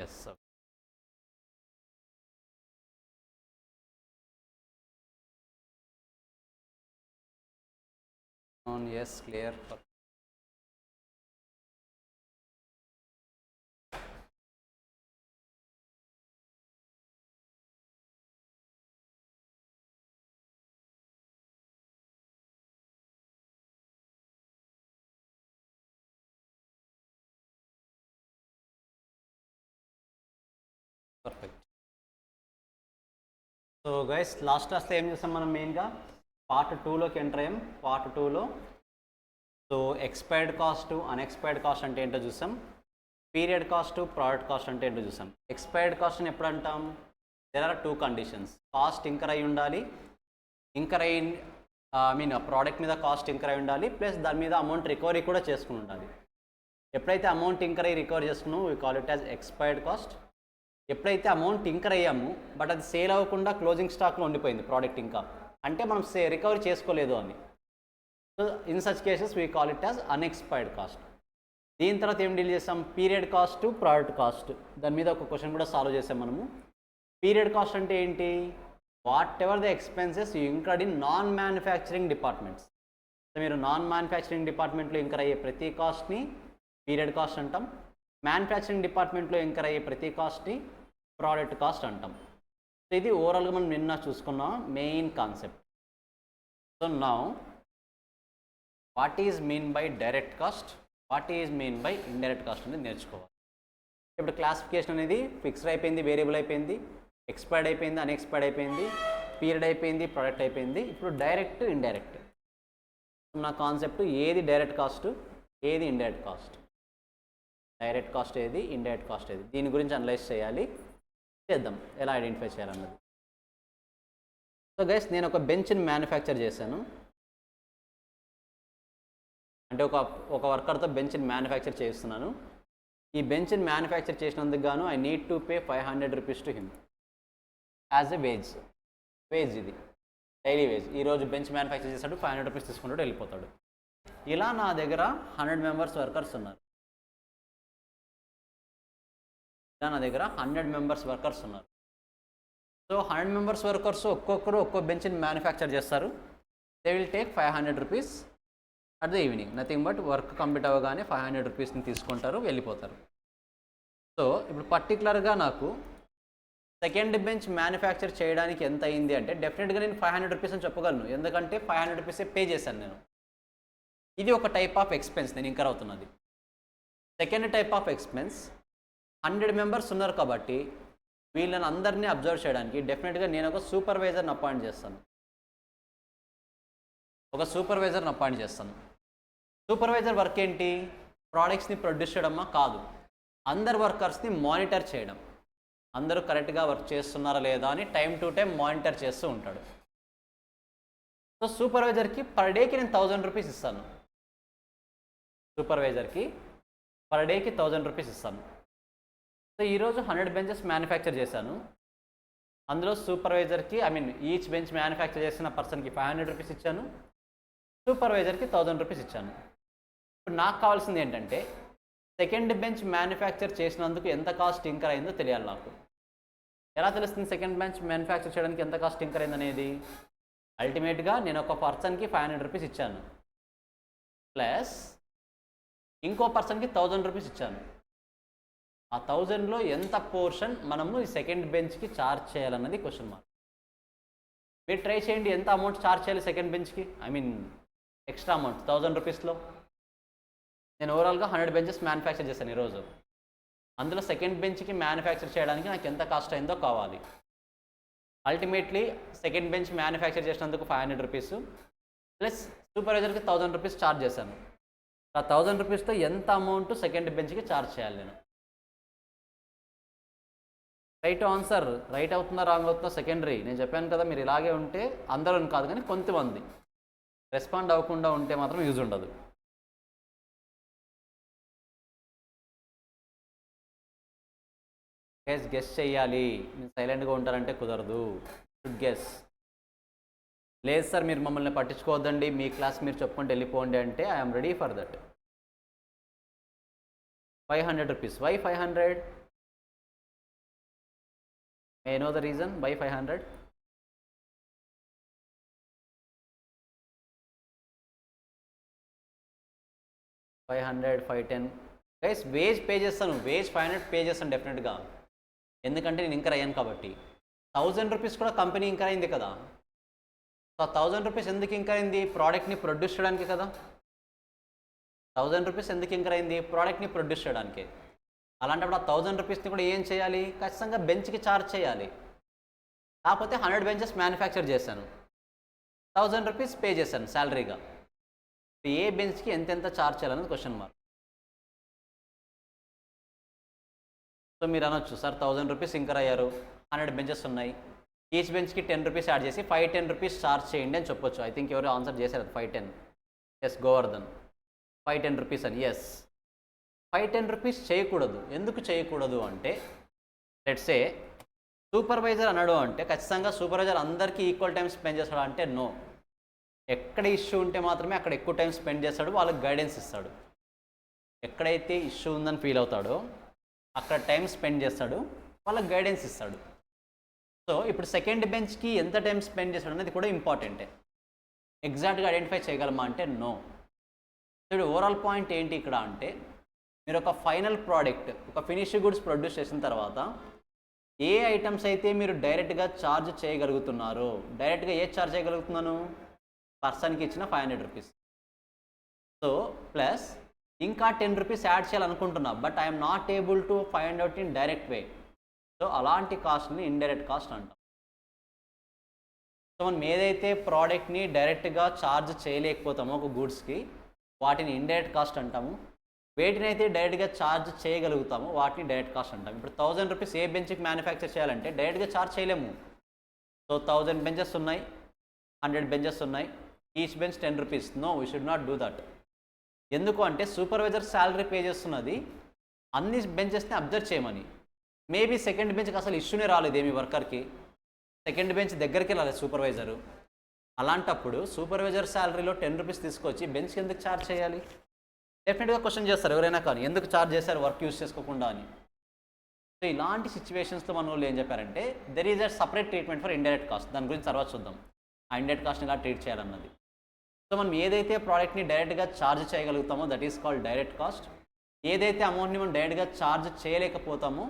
Yes, sir. Yes, clear. Perfect. So guys last క్లాస్లో ఏం చేస్తాం మనం మెయిన్గా పార్ట్ 2లోకి ఎంటర్ అయ్యాం. పార్ట్ 2లో so expired cost, unexpired cost అంటే ఏంటో చూసాం. పీరియడ్ కాస్ట్, ప్రోడక్ట్ కాస్ట్ అంటే ఏంటో చూసాం. ఎక్స్పైర్డ్ కాస్ట్ని ఎప్పుడు అంటాం? There are 2 conditions. Cost incur అయి ఉండాలి, ఇంకర్ అయి ప్రోడక్ట్ మీద కాస్ట్ ఇంకర్ అయి ఉండాలి, ప్లస్ దాని మీద అమౌంట్ రికవరీ కూడా చేసుకుని ఉండాలి. ఎప్పుడైతే అమౌంట్ ఇంకర్ అయ్యి రికవర్ చేసుకున్నామో we call it as expired cost. ఎప్పుడైతే అమౌంట్ ఇంకర్ అయ్యాము బట్ అది సేల్ అవ్వకుండా క్లోజింగ్ స్టాక్లో ఉండిపోయింది ప్రోడక్ట్, ఇంకా అంటే మనం రికవరీ చేసుకోలేదు అని. So in such cases we call it as unexpired cost. దీని తర్వాత ఏం డీల్ చేస్తాం? Period cost, product cost. దాని మీద ఒక క్వశ్చన్ కూడా సాల్వ్ చేసాం మనము. పీరియడ్ కాస్ట్ అంటే ఏంటి? What ever the expenses you incurred in non manufacturing departments. So మీరు నాన్ మ్యానుఫ్యాక్చరింగ్ డిపార్ట్మెంట్లో ఇంకర్ అయ్యే ప్రతి కాస్ట్ని పీరియడ్ కాస్ట్ అంటాం. మ్యానుఫ్యాక్చరింగ్ డిపార్ట్మెంట్లో ఇంకర్ అయ్యే ప్రతి కాస్ట్ని ప్రోడక్ట్ కాస్ట్ అంటాం. సో ఇది ఓవరాల్గా మనం నిన్న చూసుకున్న main concept. So now what is mean by direct cost, what is mean by indirect cost అనేది నేర్చుకోవాలి. ఇప్పుడు క్లాసిఫికేషన్ అనేది ఫిక్స్డ్ అయిపోయింది, వేరియబుల్ అయిపోయింది, ఎక్స్పైర్డ్ అయిపోయింది, అన్ఎక్స్పైర్డ్ అయిపోయింది, పీరియడ్ అయిపోయింది, ప్రోడక్ట్ అయిపోయింది. ఇప్పుడు డైరెక్ట్, ఇండైరెక్ట్. నా కాన్సెప్ట్ ఏది డైరెక్ట్ కాస్ట్, ఏది ఇండైరెక్ట్ కాస్ట్, డైరెక్ట్ కాస్ట్ ఏది, ఇండైరెక్ట్ కాస్ట్ ఏది, దీని గురించి అనలైజ్ చేయాలి. చేద్దాం ఎలా ఐడెంటిఫై చేయాలన్నది. సో గైస్ నేను ఒక బెంచ్ని మ్యానుఫ్యాక్చర్ చేశాను. అంటే ఒక వర్కర్తో బెంచ్ని మ్యానుఫ్యాక్చర్ చేస్తున్నాను. ఈ బెంచ్ని మ్యానుఫ్యాక్చర్ చేసినందుకు గాను I need to pay 500 rupees to him as a wage. ఇది డైలీ వేజ్. ఈరోజు బెంచ్ మ్యానుఫ్యాక్చర్ చేశాడు, 500 రూపీస్ తీసుకుంటాడు, వెళ్ళిపోతాడు. ఇలా నా దగ్గర 100 మెంబర్స్ వర్కర్స్ ఉన్నారు. నా దగ్గర 100 మెంబర్స్ వర్కర్స్ ఉన్నారు. సో 100 మెంబర్స్ వర్కర్స్ ఒక్కొక్కరు ఒక్కో బెంచ్ని మ్యానుఫ్యాక్చర్ చేస్తారు. They will take 500 rupees at the evening. Nothing but work complete అవ్వగానే 500 రూపీస్ని తీసుకుంటారు, వెళ్ళిపోతారు. సో ఇప్పుడు పర్టికులర్గా నాకు సెకండ్ బెంచ్ మ్యానుఫ్యాక్చర్ చేయడానికి ఎంత అయింది అంటే డెఫినెట్గా నేను 500 రూపీస్ అని చెప్పగలను, ఎందుకంటే 500 రూపీసే పే చేశాను నేను. ఇది ఒక టైప్ ఆఫ్ ఎక్స్పెన్స్ నేను ఇంకర్ అవుతున్నది. Second type of expense 100 members ఉన్నారు కాబట్టి వీళ్ళని అందరినీ అబ్జర్వ్ చేయడానికి డెఫినెట్గా నేను ఒక సూపర్వైజర్ని అపాయింట్ చేస్తాను. సూపర్వైజర్ వర్క్ ఏంటి? ప్రోడక్ట్స్ని ప్రొడ్యూస్ చేయడమా? కాదు. అందరు వర్కర్స్ని మానిటర్ చేయడం, అందరూ కరెక్ట్గా వర్క్ చేస్తున్నారా లేదా అని టైం టు టైం మానిటర్ చేస్తూ ఉంటాడు. సో సూపర్వైజర్కి పర్ డేకి నేను 1000 రూపీస్ ఇస్తాను. సూపర్వైజర్కి పర్ డేకి 1000 రూపీస్ ఇస్తాను. సో ఈరోజు 100 బెంచెస్ మ్యానుఫ్యాక్చర్ చేశాను. అందులో సూపర్వైజర్కి ఈచ్ బెంచ్ మ్యానుఫ్యాక్చర్ చేసిన పర్సన్కి 500 రూపీస్ ఇచ్చాను, సూపర్వైజర్కి 1000 రూపీస్ ఇచ్చాను. ఇప్పుడు నాకు కావాల్సింది ఏంటంటే సెకండ్ బెంచ్ మ్యానుఫ్యాక్చర్ చేసినందుకు ఎంత కాస్ట్ ఇంకర్ అయిందో తెలియాలి నాకు. ఎలా తెలుస్తుంది సెకండ్ బెంచ్ మ్యానుఫ్యాక్చర్ చేయడానికి ఎంత కాస్ట్ ఇంకర్ అయింది అనేది? అల్టిమేట్గా నేను ఒక పర్సన్కి 500 రూపీస్ ఇచ్చాను, ప్లస్ ఇంకో పర్సన్కి 1000 రూపీస్ ఇచ్చాను. ఆ 1000లో ఎంత పోర్షన్ మనము ఈ సెకండ్ బెంచ్కి ఛార్జ్ చేయాలన్నది క్వశ్చన్ మార్క్. మీరు ట్రై చేయండి, ఎంత అమౌంట్ ఛార్జ్ చేయాలి సెకండ్ బెంచ్కి, ఎక్స్ట్రా అమౌంట్ 1000 రూపీస్లో. నేను ఓవరాల్గా 100 బెంచెస్ మ్యానుఫ్యాక్చర్ చేశాను ఈరోజు. అందులో సెకండ్ బెంచ్కి మ్యానుఫ్యాక్చర్ చేయడానికి నాకు ఎంత కాస్ట్ అయిందో కావాలి. అల్టిమేట్లీ సెకండ్ బెంచ్ మ్యానుఫ్యాక్చర్ చేసినందుకు 500 రూపీస్ ప్లస్ సూపర్వైజర్కి 1000 రూపీస్ ఛార్జ్ చేశాను. ఆ 1000 రూపీస్తో ఎంత అమౌంట్ సెకండ్ బెంచ్కి ఛార్జ్ చేయాలి నేను? రైట్ ఆన్సర్ రైట్ అవుతుందా రాంగ్ అవుతుందా సెకండరీ. నేను చెప్పాను కదా, మీరు ఇలాగే ఉంటే అందరూ కాదు కానీ కొంతమంది రెస్పాండ్ అవ్వకుండా ఉంటే మాత్రం యూజ్ ఉండదు. గెస్ చెయ్యాలి. మీరు సైలెంట్గా ఉంటారంటే కుదరదు. గెస్. లేదు సార్ మీరు మమ్మల్ని పట్టించుకోవద్దండి, మీ క్లాస్ మీరు చెప్పుకుంటూ వెళ్ళిపోండి అంటే I'm ready for that. 500 rupees. Why 500? I know the reason by 500. $510 guys wage pay చేస్తాను, వేజ్ 500 పే చేస్తాను డెఫినెట్గా, ఎందుకంటే నేను ఇంకర్ అయ్యాను కాబట్టి. 1000 రూపీస్ కూడా కంపెనీ ఇంకర్ అయింది కదా. సో 1000 రూపీస్ ఎందుకు ఇంకర్ అయింది? ప్రోడక్ట్ని ప్రొడ్యూస్ చేయడానికి కదా. 1000 రూపీస్ ఎందుకు ఇంకర్ అయింది? ప్రోడక్ట్ని ప్రొడ్యూస్ చేయడానికి. అలాంటప్పుడు ఆ 1000 రూపీస్ని కూడా ఏం చేయాలి? ఖచ్చితంగా బెంచ్కి ఛార్జ్ చేయాలి. కాకపోతే 100 బెంచెస్ మ్యానుఫ్యాక్చర్ చేశాను, 1000 రూపీస్ పే చేశాను శాలరీగా. ఏ బెంచ్కి ఎంతెంత ఛార్జ్ చేయాలనేది క్వశ్చన్ మార్క్. సో మీరు అనొచ్చు, సార్ 1000 రూపీస్ ఇంకర్ అయ్యారు, 100 బెంచెస్ ఉన్నాయి, ఈచ్ బెంచ్కి 10 రూపీస్ యాడ్ చేసి 510 రూపీస్ ఛార్జ్ చేయండి అని చెప్పొచ్చు. ఐ థింక్ ఎవరు ఆన్సర్ చేశారు 510. ఎస్, గోవర్ధన్ 510 రూపీస్ అని. ఎస్, 510 రూపీస్ చేయకూడదు. ఎందుకు చేయకూడదు అంటే, లెట్సే సూపర్వైజర్ అన్నాడు అంటే ఖచ్చితంగా సూపర్వైజర్ అందరికీ ఈక్వల్ టైం స్పెండ్ చేస్తాడు అంటే నో. ఎక్కడ ఇష్యూ ఉంటే మాత్రమే అక్కడ ఎక్కువ టైం స్పెండ్ చేస్తాడు, వాళ్ళకి గైడెన్స్ ఇస్తాడు. ఎక్కడైతే ఇష్యూ ఉందని ఫీల్ అవుతాడో అక్కడ టైం స్పెండ్ చేస్తాడు, వాళ్ళకి గైడెన్స్ ఇస్తాడు. సో ఇప్పుడు సెకండ్ బెంచ్కి ఎంత టైం స్పెండ్ చేస్తాడు అనేది కూడా ఇంపార్టెంటే. ఎగ్జాక్ట్గా ఐడెంటిఫై చేయగలమా అంటే నో. ఇప్పుడు ఓవరాల్ పాయింట్ ఏంటి ఇక్కడ అంటే, మీరు ఒక ఫైనల్ ప్రోడక్ట్, ఒక ఫినిష్డ్ గుడ్స్ ప్రొడ్యూస్ చేసిన తర్వాత ఏ ఐటమ్స్ అయితే మీరు డైరెక్ట్గా ఛార్జ్ చేయగలుగుతున్నారో, డైరెక్ట్గా ఏ ఛార్జ్ చేయగలుగుతున్నాను? పర్సన్కి ఇచ్చిన 500 రూపీస్. సో ప్లస్ ఇంకా 10 రూపీస్ యాడ్ చేయాలనుకుంటున్నా, but I'm not able to find out in direct way. So అలాంటి కాస్ట్ని ఇండైరెక్ట్ కాస్ట్ అంటాం. సో మనం ఏదైతే ప్రోడక్ట్ని డైరెక్ట్గా ఛార్జ్ చేయలేకపోతామో ఒక గూడ్స్కి, వాటిని ఇండైరెక్ట్ కాస్ట్ అంటాము. వేటిని అయితే డైరెక్ట్గా ఛార్జ్ చేయగలుగుతామో వాటిని డైరెక్ట్ కాస్ట్ అంటాం. ఇప్పుడు 1000 రూపీస్ ఏ బెంచ్కి మ్యానుఫ్యాక్చర్ చేయాలంటే డైరెక్ట్గా ఛార్జ్ చేయలేము. సో 1000 బెంచెస్ ఉన్నాయి, 100 బెంచెస్ ఉన్నాయి, each bench 10 rupees. No, we should not do that. ఎందుకు అంటే సూపర్వైజర్ శాలరీ పే చేస్తున్నది అన్ని బెంచెస్ని అబ్జర్వ్ చేయమని. మేబీ సెకండ్ బెంచ్కి అసలు ఇష్యూనే రాలేదు ఏమి వర్కర్కి, సెకండ్ బెంచ్ దగ్గరికి రాలేదు సూపర్వైజరు. అలాంటప్పుడు సూపర్వైజర్ శాలరీలో 10 రూపీస్ తీసుకొచ్చి బెంచ్కి ఎందుకు ఛార్జ్ చేయాలి? డెఫినెట్గా క్వశ్చన్ చేస్తారు ఎవరైనా కానీ, ఎందుకు ఛార్జ్ చేశారు వర్క్ యూస్ చేసుకోకుండా అని. సో ఇలాంటి సిచ్యువేషన్స్లో మన వాళ్ళు ఏం చెప్పారంటే there is a separate treatment for indirect cost. దాని గురించి తర్వాత చూద్దాం, ఆ ఇండైరెక్ట్ కాస్ట్ని ఎలా ట్రీట్ చేయాలన్నది. సో మనం ఏదైతే ప్రోడక్ట్ని డైరెక్ట్గా ఛార్జ్ చేయగలుగుతామో that is called direct cost. ఏదైతే అమౌంట్ని మనం డైరెక్ట్గా ఛార్జ్ చేయలేకపోతామో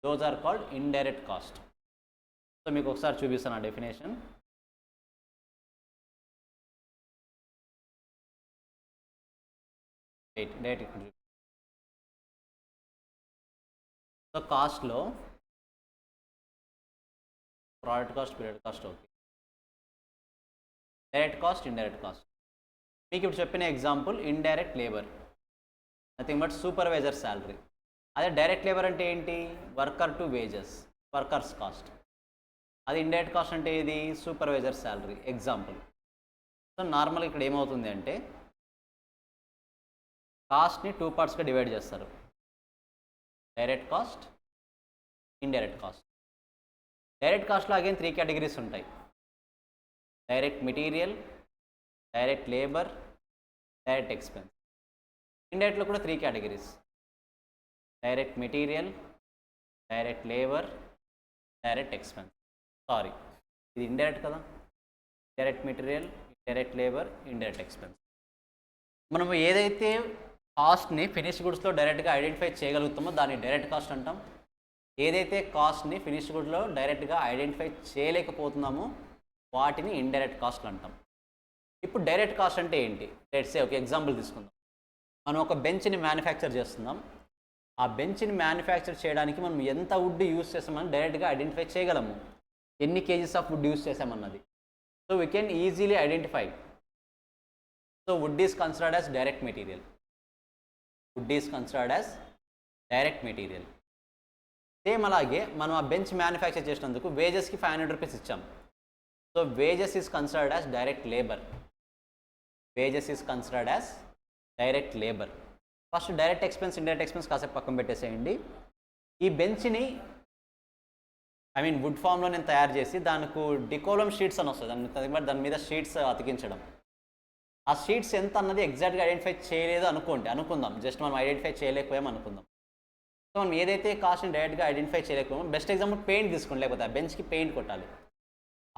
those are called indirect cost. So మీకు ఒకసారి చూపిస్తాను ఆ డెఫినేషన్. డైరెక్ట్. సో కాస్ట్లో product cost, period cost, okay. Direct cost, indirect cost. మీకు ఇప్పుడు చెప్పిన example indirect labour, nothing but supervisor salary. అదే డైరెక్ట్ లేబర్ అంటే ఏంటి? Worker to wages, workers cost. అది ఇండైరెక్ట్ కాస్ట్ అంటే ఇది సూపర్వైజర్ శాలరీ ఎగ్జాంపుల్. సో నార్మల్గా ఇక్కడ ఏమవుతుంది అంటే కాస్ట్ని 2 పార్ట్స్గా డివైడ్ చేస్తారు, direct cost, indirect cost. Direct కాస్ట్లో అగైన్ 3 కేటగిరీస్ ఉంటాయి, direct material, direct labour, direct expense. ఇండైరెక్ట్లో కూడా 3 categories, direct material, direct labour, direct expense. Sorry, ఇది ఇండైరెక్ట్ కదా, direct material, direct labour, indirect expense. మనం ఏదైతే కాస్ట్ని ఫినిష్ గుడ్స్లో డైరెక్ట్గా ఐడెంటిఫై చేయగలుగుతామో దాన్ని డైరెక్ట్ కాస్ట్ అంటాం. ఏదైతే కాస్ట్ని ఫినిష్ గుడ్స్లో డైరెక్ట్గా ఐడెంటిఫై చేయలేకపోతున్నామో వాటిని ఇండైరెక్ట్ కాస్ట్ అంటాం. ఇప్పుడు డైరెక్ట్ కాస్ట్ అంటే ఏంటి? లెట్స్ సే ఒక ఎగ్జాంపుల్ తీసుకుందాం. మనం ఒక బెంచ్ని మ్యానుఫ్యాక్చర్ చేస్తున్నాం. ఆ బెంచ్ని మ్యానుఫ్యాక్చర్ చేయడానికి మనం ఎంత వుడ్ యూస్ చేస్తామని డైరెక్ట్గా ఐడెంటిఫై చేయగలము, ఎన్ని కేజీస్ ఆఫ్ వుడ్ యూస్ చేసామన్నది. So we can easily identify. So wood is considered as direct material. Wood is considered as direct material. Same అలాగే మనం ఆ బెంచ్ మ్యానుఫ్యాక్చర్ చేసినందుకు వేజెస్కి 500 రూపీస్ ఇచ్చాం. So wages is considered as direct labour. Wages is considered as direct labour. First direct expense, indirect expense కాసేపు పక్కన పెట్టేసేయండి. ఈ బెంచ్ని వుడ్ ఫామ్లో నేను తయారు చేసి దానికి డికోలం షీట్స్ అని వస్తుంది, దాని మీద షీట్స్ అతికించడం. ఆ షీట్స్ ఎంత అన్నది ఎగ్జాక్ట్గా ఐడెంటిఫై చేయలేదు అనుకుందాం, జస్ట్ మనం ఐడెంటిఫై చేయలేకపోయాం అనుకుందాం. సో మనం ఏదైతే కాస్ట్ని డైరెక్ట్గా ఐడెంటిఫై చేయలేకపోతే, బెస్ట్ ఎగ్జాంపుల్ పెయింట్ తీసుకోండి, లేకపోతే ఆ బెంచ్కి పెయింట్ కొట్టాలి.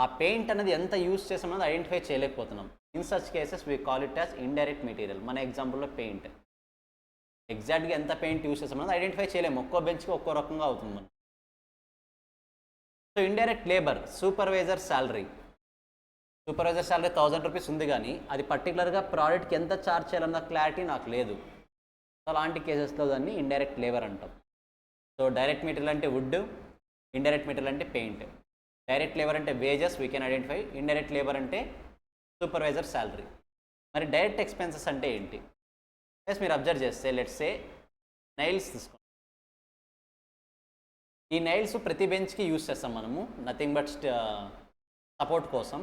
ఆ పెయింట్ అనేది ఎంత యూస్ చేసామన్నది ఐడెంటిఫై చేయలేకపోతున్నాం. In such cases we call it as indirect material. మన ఎగ్జాంపుల్లో పెయింట్ ఎగ్జాక్ట్గా ఎంత పెయింట్ యూస్ చేసామన్నది ఐడెంటిఫై చేయలేము, ఒక్కో బెంచ్కి ఒక్కో రకంగా అవుతుంది మనం. So indirect labour, supervisor salary. Supervisor salary 1000 rupees ఉంది, కానీ అది పర్టికులర్గా ప్రోడక్ట్కి ఎంత ఛార్జ్ చేయాలన్న క్లారిటీ నాకు లేదు. సో అలాంటి కేసెస్లో దాన్ని ఇండైరెక్ట్ లేబర్ అంటాం. సో డైరెక్ట్ మెటీరియల్ అంటే వుడ్, ఇండైరెక్ట్ మెటీరియల్ అంటే పెయింట్. డైరెక్ట్ లేబర్ అంటే wages, we can identify. Indirect labour అంటే సూపర్వైజర్ శాలరీ. మరి డైరెక్ట్ ఎక్స్పెన్సెస్ అంటే ఏంటి? ప్లస్ మీరు అబ్జర్వ్ చేస్తే, లెట్స్ సే నైల్స్ తీసుకోండి. ఈ నైల్స్ ప్రతి బెంచ్కి యూస్ చేస్తాం మనము, నథింగ్ బట్ సపోర్ట్ కోసం.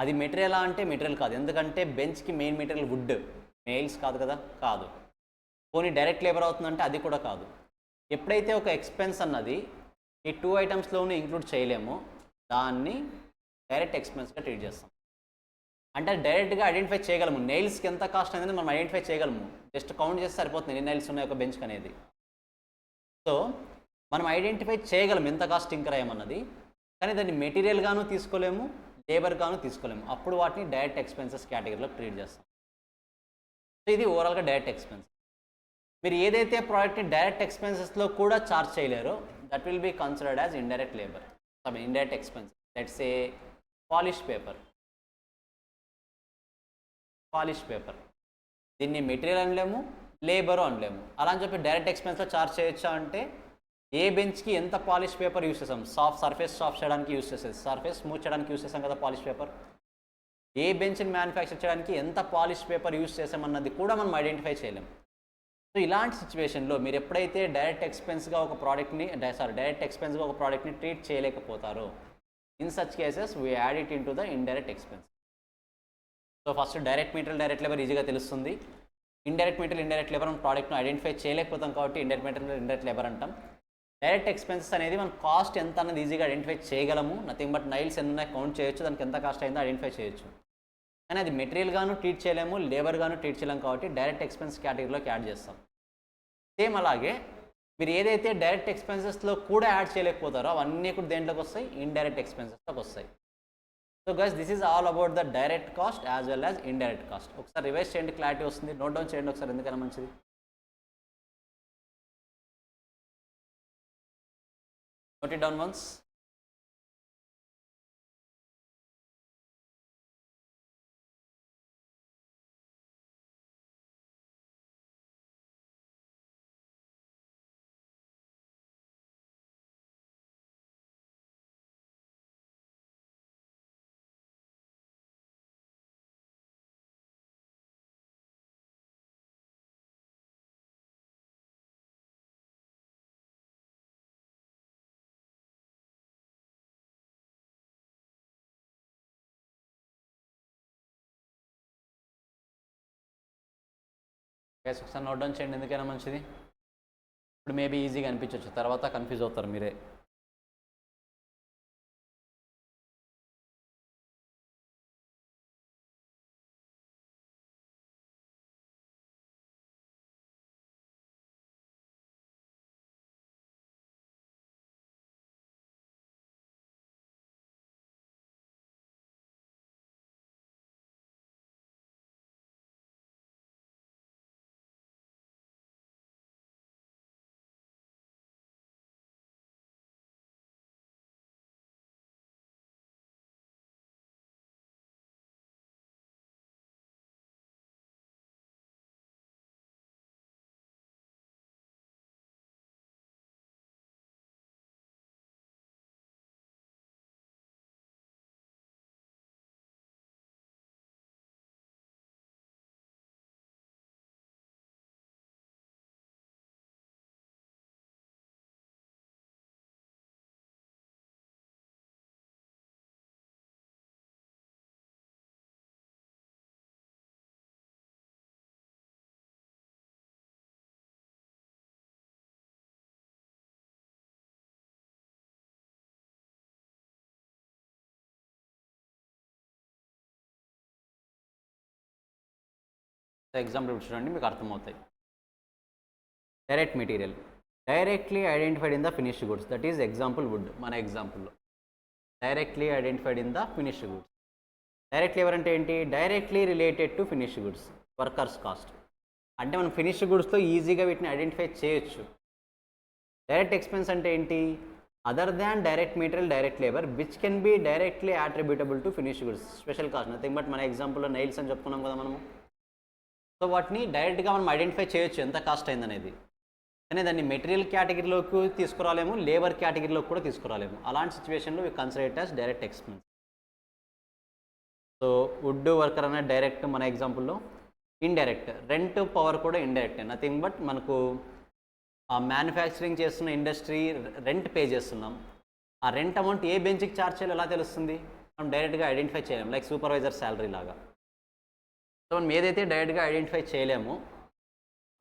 అది మెటీరియల్ అంటే మెటీరియల్ కాదు, ఎందుకంటే బెంచ్కి మెయిన్ మెటీరియల్ వుడ్, నైల్స్ కాదు కదా, కాదు. పోనీ డైరెక్ట్ లేబర్ అవుతుందంటే అది కూడా కాదు. ఎప్పుడైతే ఒక ఎక్స్పెన్స్ అన్నది ఈ 2 ఐటమ్స్లోనూ ఇంక్లూడ్ చేయలేమో దాన్ని డైరెక్ట్ ఎక్స్పెన్స్గా ట్రీట్ చేస్తాం. అంటే డైరెక్ట్గా ఐడెంటిఫై చేయగలము, నెయిల్స్కి ఎంత కాస్ట్ అనేది మనం ఐడెంటిఫై చేయగలము. జస్ట్ కౌంట్ చేస్తే సరిపోతుంది ఎన్ని నెయిల్స్ ఉన్నాయి ఒక బెంచ్కి అనేది. సో మనం ఐడెంటిఫై చేయగలం ఎంత కాస్ట్ ఇంకర్ అయ్యామన్నది, కానీ దాన్ని మెటీరియల్గాను తీసుకోలేము, లేబర్గాను తీసుకోలేము. అప్పుడు వాటిని డైరెక్ట్ ఎక్స్పెన్సెస్ కేటగిరీలో ట్రీట్ చేస్తాం. సో ఇది ఓవరాల్గా డైరెక్ట్ ఎక్స్పెన్స్. మీరు ఏదైతే ప్రోడక్ట్ని డైరెక్ట్ ఎక్స్పెన్సెస్లో కూడా ఛార్జ్ చేయలేరో that will be considered as indirect labour, indirect expense. Let's say polish paper. దీన్ని మెటీరియల్ అనలేము, లేబరు అనలేము. అలా అని చెప్పి డైరెక్ట్ ఎక్స్పెన్స్లో ఛార్జ్ చేయొచ్చా అంటే, ఏ బెంచ్కి ఎంత పాలిష్ పేపర్ యూస్ చేస్తాం, సర్ఫేస్ సాఫ్ట్ చేయడానికి యూస్ చేసేది, సర్ఫేస్ స్మూత్ చేయడానికి యూస్ చేస్తాం కదా పాలిష్ పేపర్. ఏ బెంచ్ని మ్యానుఫ్యాక్చర్ చేయడానికి ఎంత పాలిష్ పేపర్ యూస్ చేసామన్నది కూడా మనం ఐడెంటిఫై చేయలేం. సో ఇలాంటి సిచ్యువేషన్లో మీరు ఎప్పుడైతే డైరెక్ట్ ఎక్స్పెన్స్గా ఒక ప్రోడక్ట్ని ట్రీట్ చేయలేకపోతారో, in such cases we add it into the indirect expense. So first direct material, direct labour ఈజీగా తెలుస్తుంది. ఇండైరెక్ట్ మెటీరియల్, ఇండైరెక్ట్ లేబర్ మనం ప్రోడక్ట్ను ఐడెంటిఫై చేయలేకపోతాం కాబట్టి ఇండైరెక్ట్ మెటీరియల్, ఇండైరెక్ట్ లేబర్ అంటాం. డైరెక్ట్ ఎక్స్పెన్సెస్ అనేది మనం కాస్ట్ ఎంత అనేది ఈజీగా ఐడెంటిఫై చేయగలము. నథింగ్ బట్ నైల్స్ ఎన్ని ఉన్నాయి కౌంట్ చేయొచ్చు, దానికి ఎంత కాస్ట్ అయిందో ఐడెంటిఫై చేయొచ్చు. కానీ అది మెటీరియల్గాను ట్రీట్ చేయలేము, లేబర్గాను ట్రీట్ చేయలేము కాబట్టి డైరెక్ట్ ఎక్స్పెన్స్ కేటగిరీలోకి యాడ్ చేస్తాం. సేమ్ అలాగే మీరు ఏదైతే డైరెక్ట్ ఎక్స్పెన్సెస్లో కూడా యాడ్ చేయలేకపోతారో అవన్నీ కూడా దేంట్లోకి వస్తాయి, ఇండైరెక్ట్ ఎక్స్పెన్సెస్లోకి వస్తాయి. So guys, this is all about the direct cost as well as indirect cost. ఒకసారి రివైజ్ చేయండి, క్లారిటీ వస్తుంది. నోట్ డౌన్ చేయండి ఒకసారి, ఎందుకైనా మంచిది. Note it down once. Guys ఒకసారి నోట్ డౌన్ చేయండి, ఎందుకైనా మంచిది. ఇప్పుడు మేబీ ఈజీగా అనిపించవచ్చు, తర్వాత కన్ఫ్యూజ్ అవుతారు మీరే. ఎగ్జాంపుల్ చూడండి, మీకు అర్థమవుతాయి. Direct material directly identified in the finished goods, that is example wood. మన ఎగ్జాంపుల్లో directly identified in the finished goods. Direct labour అంటే ఏంటి? Directly related to finished goods, workers cost. అంటే మనం ఫినిష్డ్ గుడ్స్తో ఈజీగా వీటిని ఐడెంటిఫై చేయొచ్చు. డైరెక్ట్ ఎక్స్పెన్స్ అంటే ఏంటి? Other than direct material, direct labour which can be directly attributable to finished goods. Special cost nothing but మన ఎగ్జాంపుల్లో నెయిల్స్ అని చెప్పుకున్నాం కదా మనము. సో వాటిని డైరెక్ట్గా మనం ఐడెంటిఫై చేయొచ్చు ఎంత కాస్ట్ అయిందనేది. కానీ దాన్ని మెటీరియల్ కేటగిరీలోకి తీసుకురాలేము, లేబర్ కేటగిరీలోకి కూడా తీసుకురాలేము. అలాంటి సిచ్యువేషన్లో we consider it as direct expense. So wood worker అనేది డైరెక్ట్ మన ఎగ్జాంపుల్లో. ఇండైరెక్ట్ రెంట్ పవర్ కూడా ఇండైరెక్ట్, నథింగ్ బట్ మనకు ఆ మ్యానుఫ్యాక్చరింగ్ చేస్తున్న ఇండస్ట్రీ రెంట్ పే చేస్తున్నాం. ఆ రెంట్ అమౌంట్ ఏ బెంచ్కి ఛార్జ్ చేయాలో ఎలా తెలుస్తుంది? మనం డైరెక్ట్గా ఐడెంటిఫై చేయలేము, లైక్ సూపర్వైజర్ శాలరీ లాగా. సో మనం ఏదైతే డైరెక్ట్గా ఐడెంటిఫై చేయలేమో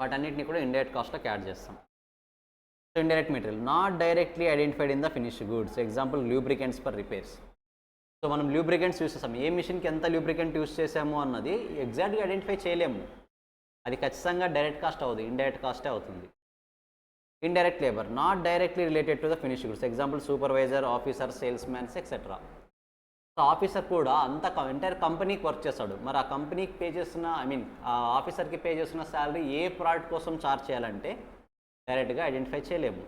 వాటన్నిటిని కూడా ఇండైరెక్ట్ కాస్ట్లోకి యాడ్ చేస్తాం. So indirect material not directly identified in the finished goods, example lubricants for repairs. So మనం లూబ్రికెంట్స్ యూస్ చేస్తాం, ఏ మిషన్కి ఎంత లూబ్రికెంట్ యూస్ చేసాము అన్నది ఎగ్జాక్ట్గా ఐడెంటిఫై చేయలేము. అది ఖచ్చితంగా డైరెక్ట్ కాస్ట్ అవుతుంది, ఇండైరెక్ట్ కాస్టే అవుతుంది. Indirect labour not directly related to the finished goods, example supervisor, officer, sales man's etcetera. So officer కూడా అంత ఎంటైర్ కంపెనీకి వర్క్ చేస్తాడు. మరి ఆ కంపెనీకి పే చేస్తున్న ఆ ఆఫీసర్కి పే చేస్తున్న శాలరీ ఏ ప్రోడక్ట్ కోసం ఛార్జ్ చేయాలంటే డైరెక్ట్గా ఐడెంటిఫై చేయలేము.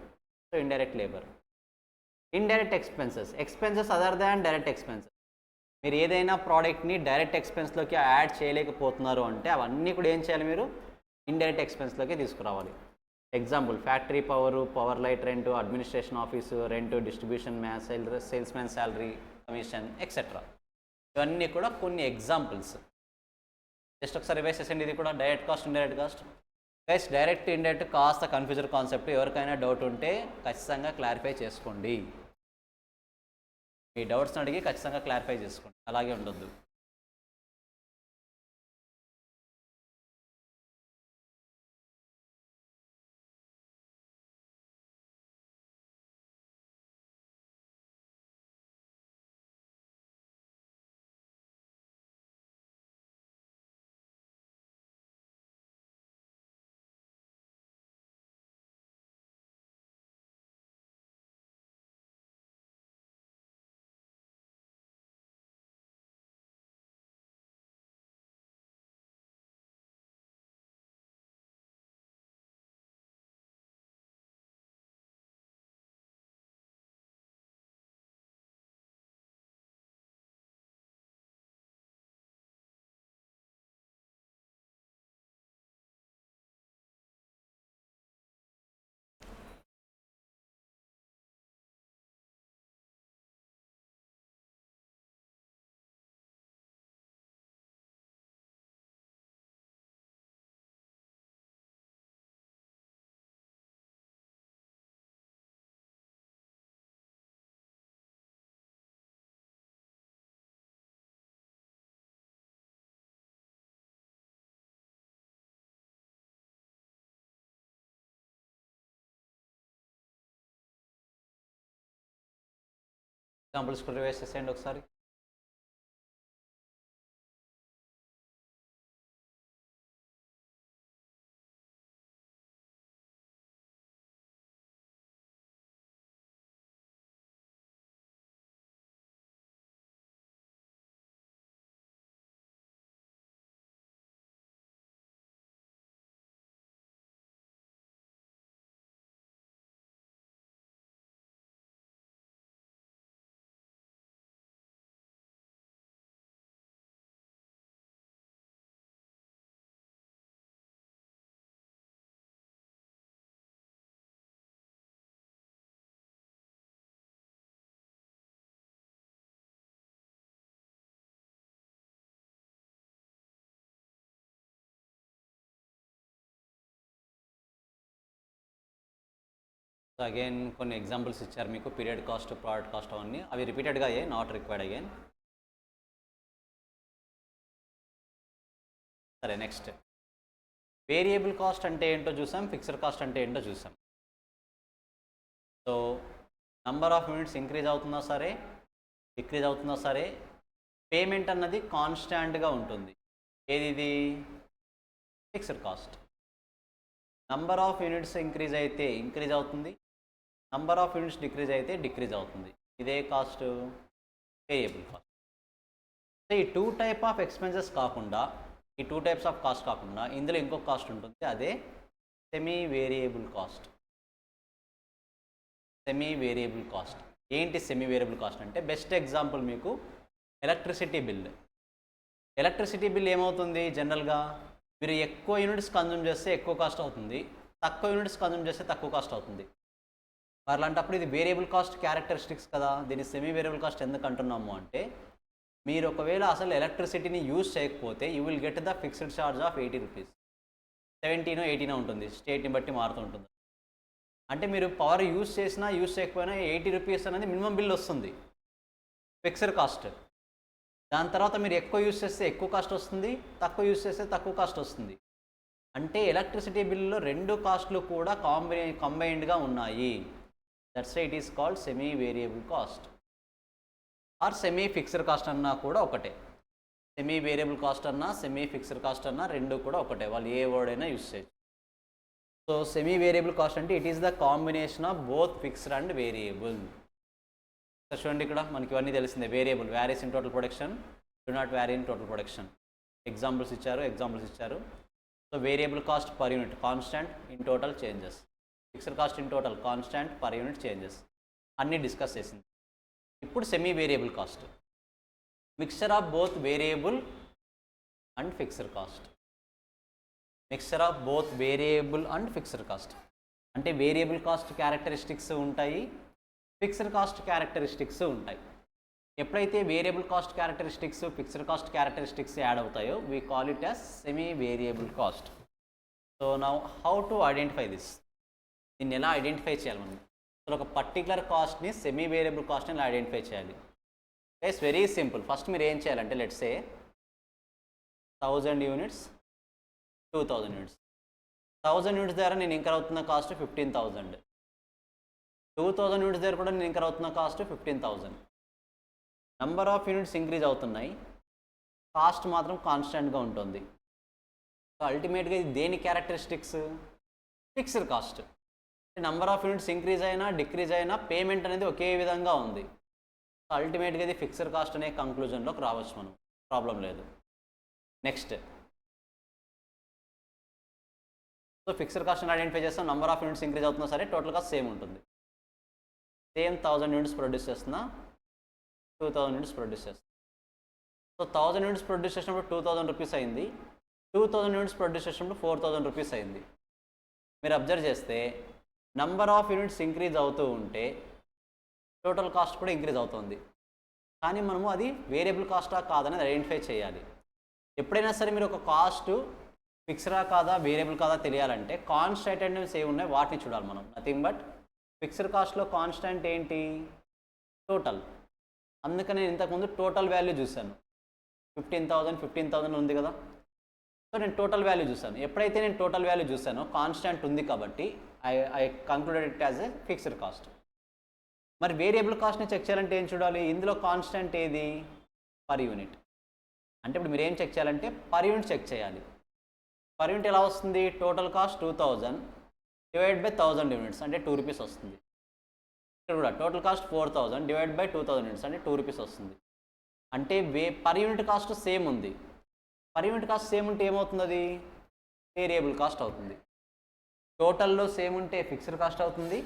So indirect labour. Indirect expenses other than direct expenses. మీరు ఏదైనా ప్రోడక్ట్ని డైరెక్ట్ ఎక్స్పెన్స్లోకి యాడ్ చేయలేకపోతున్నారు అంటే అవన్నీ కూడా ఏం చేయాలి? మీరు ఇండైరెక్ట్ ఎక్స్పెన్స్లోకి తీసుకురావాలి. Example factory power, power light rent, administration office rent, distribution man, sales man salary, commission etcetera. ఇవన్నీ కూడా కొన్ని ఎగ్జాంపుల్స్. జస్ట్ ఒకసారి రివైజ్ చేసేయండి. ఇది కూడా direct cost, indirect cost. Guys direct indirect కాస్త కన్ఫ్యూజర్ కాన్సెప్ట్. ఎవరికైనా డౌట్ ఉంటే ఖచ్చితంగా క్లారిఫై చేసుకోండి. మీ డౌట్స్ని అడిగి ఖచ్చితంగా క్లారిఫై చేసుకోండి, అలాగే ఉండొద్దు. ఎగ్జాంపుల్స్ కూడా రివైజ్ చేసేయండి ఒకసారి. సో అగైన్ కొన్ని ఎగ్జాంపుల్స్ ఇచ్చారు మీకు, పీరియడ్ కాస్ట్, ప్రోడక్ట్ కాస్ట్ అవన్నీ. అవి రిపీటెడ్గా అయ్యాయి, నాట్ రిక్వైర్డ్ అగైన్. సరే నెక్స్ట్ వేరియబుల్ కాస్ట్ అంటే ఏంటో చూసాం, ఫిక్స్డ్ కాస్ట్ అంటే ఏంటో చూసాం. So number of units increase అవుతున్నా సరే, డిక్రీజ్ అవుతున్నా సరే, పేమెంట్ అన్నది కాన్స్టాంట్గా ఉంటుంది. ఏది? ఇది fixed cost. Number of units increase అయితే ఇంక్రీజ్ అవుతుంది, నంబర్ ఆఫ్ యూనిట్స్ డిక్రీజ్ అయితే డిక్రీజ్ అవుతుంది. ఇదే కాస్ట్ వేరియబుల్ కాస్ట్. సో ఈ 2 టైప్ ఆఫ్ ఎక్స్పెన్సెస్ కాకుండా, ఈ 2 టైప్స్ ఆఫ్ కాస్ట్ కాకుండా ఇందులో ఇంకొక కాస్ట్ ఉంటుంది, అదే semi variable cost. Semi variable cost ఏంటి? సెమీ వేరియబుల్ కాస్ట్ అంటే బెస్ట్ ఎగ్జాంపుల్ మీకు ఎలక్ట్రిసిటీ బిల్. ఎలక్ట్రిసిటీ బిల్ ఏమవుతుంది? జనరల్గా మీరు ఎక్కువ యూనిట్స్ కన్జ్యూమ్ చేస్తే ఎక్కువ కాస్ట్ అవుతుంది, తక్కువ యూనిట్స్ కన్జ్యూమ్ చేస్తే తక్కువ కాస్ట్ అవుతుంది. మరి అలాంటప్పుడు ఇది వేరియబుల్ కాస్ట్ క్యారెక్టరిస్టిక్స్ కదా. దీన్ని సెమీ వేరియబుల్ కాస్ట్ ఎందుకు అంటున్నాము అంటే, మీరు ఒకవేళ అసలు ఎలక్ట్రిసిటీని యూజ్ చేయకపోతే you will get the fixed charge of 80 rupees. 17 18 ఉంటుంది, స్టేట్ని బట్టి మారుతూ ఉంటుంది. అంటే మీరు పవర్ యూజ్ చేసినా యూజ్ చేయకపోయినా 80 రూపీస్ అనేది మినిమం బిల్ వస్తుంది, ఫిక్స్డ్ కాస్ట్. దాని తర్వాత మీరు ఎక్కువ యూజ్ చేస్తే ఎక్కువ కాస్ట్ వస్తుంది, తక్కువ యూజ్ చేస్తే తక్కువ కాస్ట్ వస్తుంది. అంటే ఎలక్ట్రిసిటీ బిల్లులో 2 కాస్ట్లు కూడా కంబైన్డ్గా ఉన్నాయి. That's why it is called semi variable cost or semi fixed cost అన్నా కూడా ఒకటే. సెమీ వేరియబుల్ కాస్ట్ అన్నా సెమీ ఫిక్స్డ్ కాస్ట్ అన్నా రెండు కూడా ఒకటే, వాళ్ళు ఏ వర్డ్ అయినా యూజ్ చేయొచ్చు. సో సెమీ వేరియబుల్ కాస్ట్ అంటే it is the combination of both fixed and variable. చూడండి ఇక్కడ మనకి ఇవన్నీ తెలిసిందే. Variable varies in total production, do not vary in total production. Examples ఇచ్చారు. So variable cost per unit constant, in total changes. Fixed cost in total constant, per unit changes అన్నీ discuss చేసింది. ఇప్పుడు semi variable cost mixture of both variable and fixed cost. Mixture of both variable and fixed cost అంటే variable cost characteristics ఉంటాయి, fixed cost characteristics ఉంటాయి. ఎప్పుడైతే variable cost characteristics fixed cost characteristics add అవుతాయో we call it as semi variable cost. So now how to identify this? దీన్ని ఎలా identify చేయాలి మనం? So ఒక పర్టికులర్ కాస్ట్ని సెమీ వేరియబుల్ కాస్ట్ని ఎలా ఐడెంటిఫై చేయాలి? It's very simple. ఫస్ట్ మీరు ఏం చేయాలంటే let's say 1000 units, 2000 units. 1000 units దగ్గర నేను ఇంకర్ అవుతున్న కాస్ట్ 15,000. 2000 యూనిట్స్ దగ్గర కూడా నేను ఇంకర్ అవుతున్న cost 15,000. Number of units increase అవుతున్నాయి, కాస్ట్ మాత్రం కాన్స్టెంట్గా ఉంటుంది. సో అల్టిమేట్గా ఇది దేని characteristics? Fixed cost. Number of units increase అయినా డిక్రీజ్ అయినా పేమెంట్ అనేది ఒకే విధంగా ఉంది. సో అల్టిమేట్గా ఇది ఫిక్స్డ్ కాస్ట్ అనే కంక్లూజన్లోకి రావచ్చు మనం, ప్రాబ్లం లేదు. నెక్స్ట్, సో ఫిక్స్డ్ కాస్ట్ని ఐడెంటిఫై చేస్తాం. నంబర్ ఆఫ్ యూనిట్స్ ఇంక్రీజ్ అవుతున్నా సరే టోటల్ కాస్ట్ సేమ్ ఉంటుంది. సేమ్ 1000 యూనిట్స్ ప్రొడ్యూస్ చేస్తున్నా, 2000 యూనిట్స్ ప్రొడ్యూస్ చేస్తున్నా. సో 1000 యూనిట్స్ ప్రొడ్యూస్ చేసినప్పుడు 2000 రూపీస్ అయింది, 2000 యూనిట్స్ ప్రొడ్యూస్ చేసినప్పుడు 4000 రూపీస్ అయింది. మీరు అబ్జర్వ్ చేస్తే నంబర్ ఆఫ్ యూనిట్స్ ఇంక్రీజ్ అవుతూ ఉంటే టోటల్ కాస్ట్ కూడా ఇంక్రీజ్ అవుతుంది. కానీ మనము అది వేరియబుల్ కాస్టా కాదనేది ఐడెంటిఫై చేయాలి. ఎప్పుడైనా సరే మీరు ఒక కాస్ట్ ఫిక్స్డా కాదా వేరియబుల్ కాదా తెలియాలంటే కాన్స్టెంట్ అనేవి ఏవి ఉన్నాయి వాటిని చూడాలి మనం. నథింగ్ బట్ ఫిక్స్డ్ కాస్ట్లో కాన్స్టెంట్ ఏంటి? టోటల్. అందుకని నేను ఇంతకుముందు టోటల్ వాల్యూ చూశాను. 15,000 ఉంది కదా. సో నేను టోటల్ వాల్యూ చూశాను. ఎప్పుడైతే నేను టోటల్ వాల్యూ చూశానో కాన్స్టెంట్ ఉంది కాబట్టి I concluded it as a fixed cost. మరి వేరియబుల్ కాస్ట్ని చెక్ చేయాలంటే ఏం చూడాలి? ఇందులో కాన్స్టెంట్ ఏది? Per unit. అంటే ఇప్పుడు మీరు ఏం చెక్ చేయాలంటే పర్ యూనిట్ చెక్ చేయాలి. పర్ యూనిట్ ఎలా వస్తుంది? Total cost 2000 divide by 1000 units అంటే 2 రూపీస్ వస్తుంది. ఇక్కడ కూడా total cost 4000 divide by 2000 units అంటే 2 రూపీస్ వస్తుంది. అంటే పర్ యూనిట్ కాస్ట్ సేమ్ ఉంది. పర్ యూనిట్ కాస్ట్ సేమ్ ఉంటే ఏమవుతుంది? అది వేరియబుల్ కాస్ట్ అవుతుంది. టోటల్లో సేమ్ ఉంటే ఫిక్స్డ్ కాస్ట్ అవుతుంది,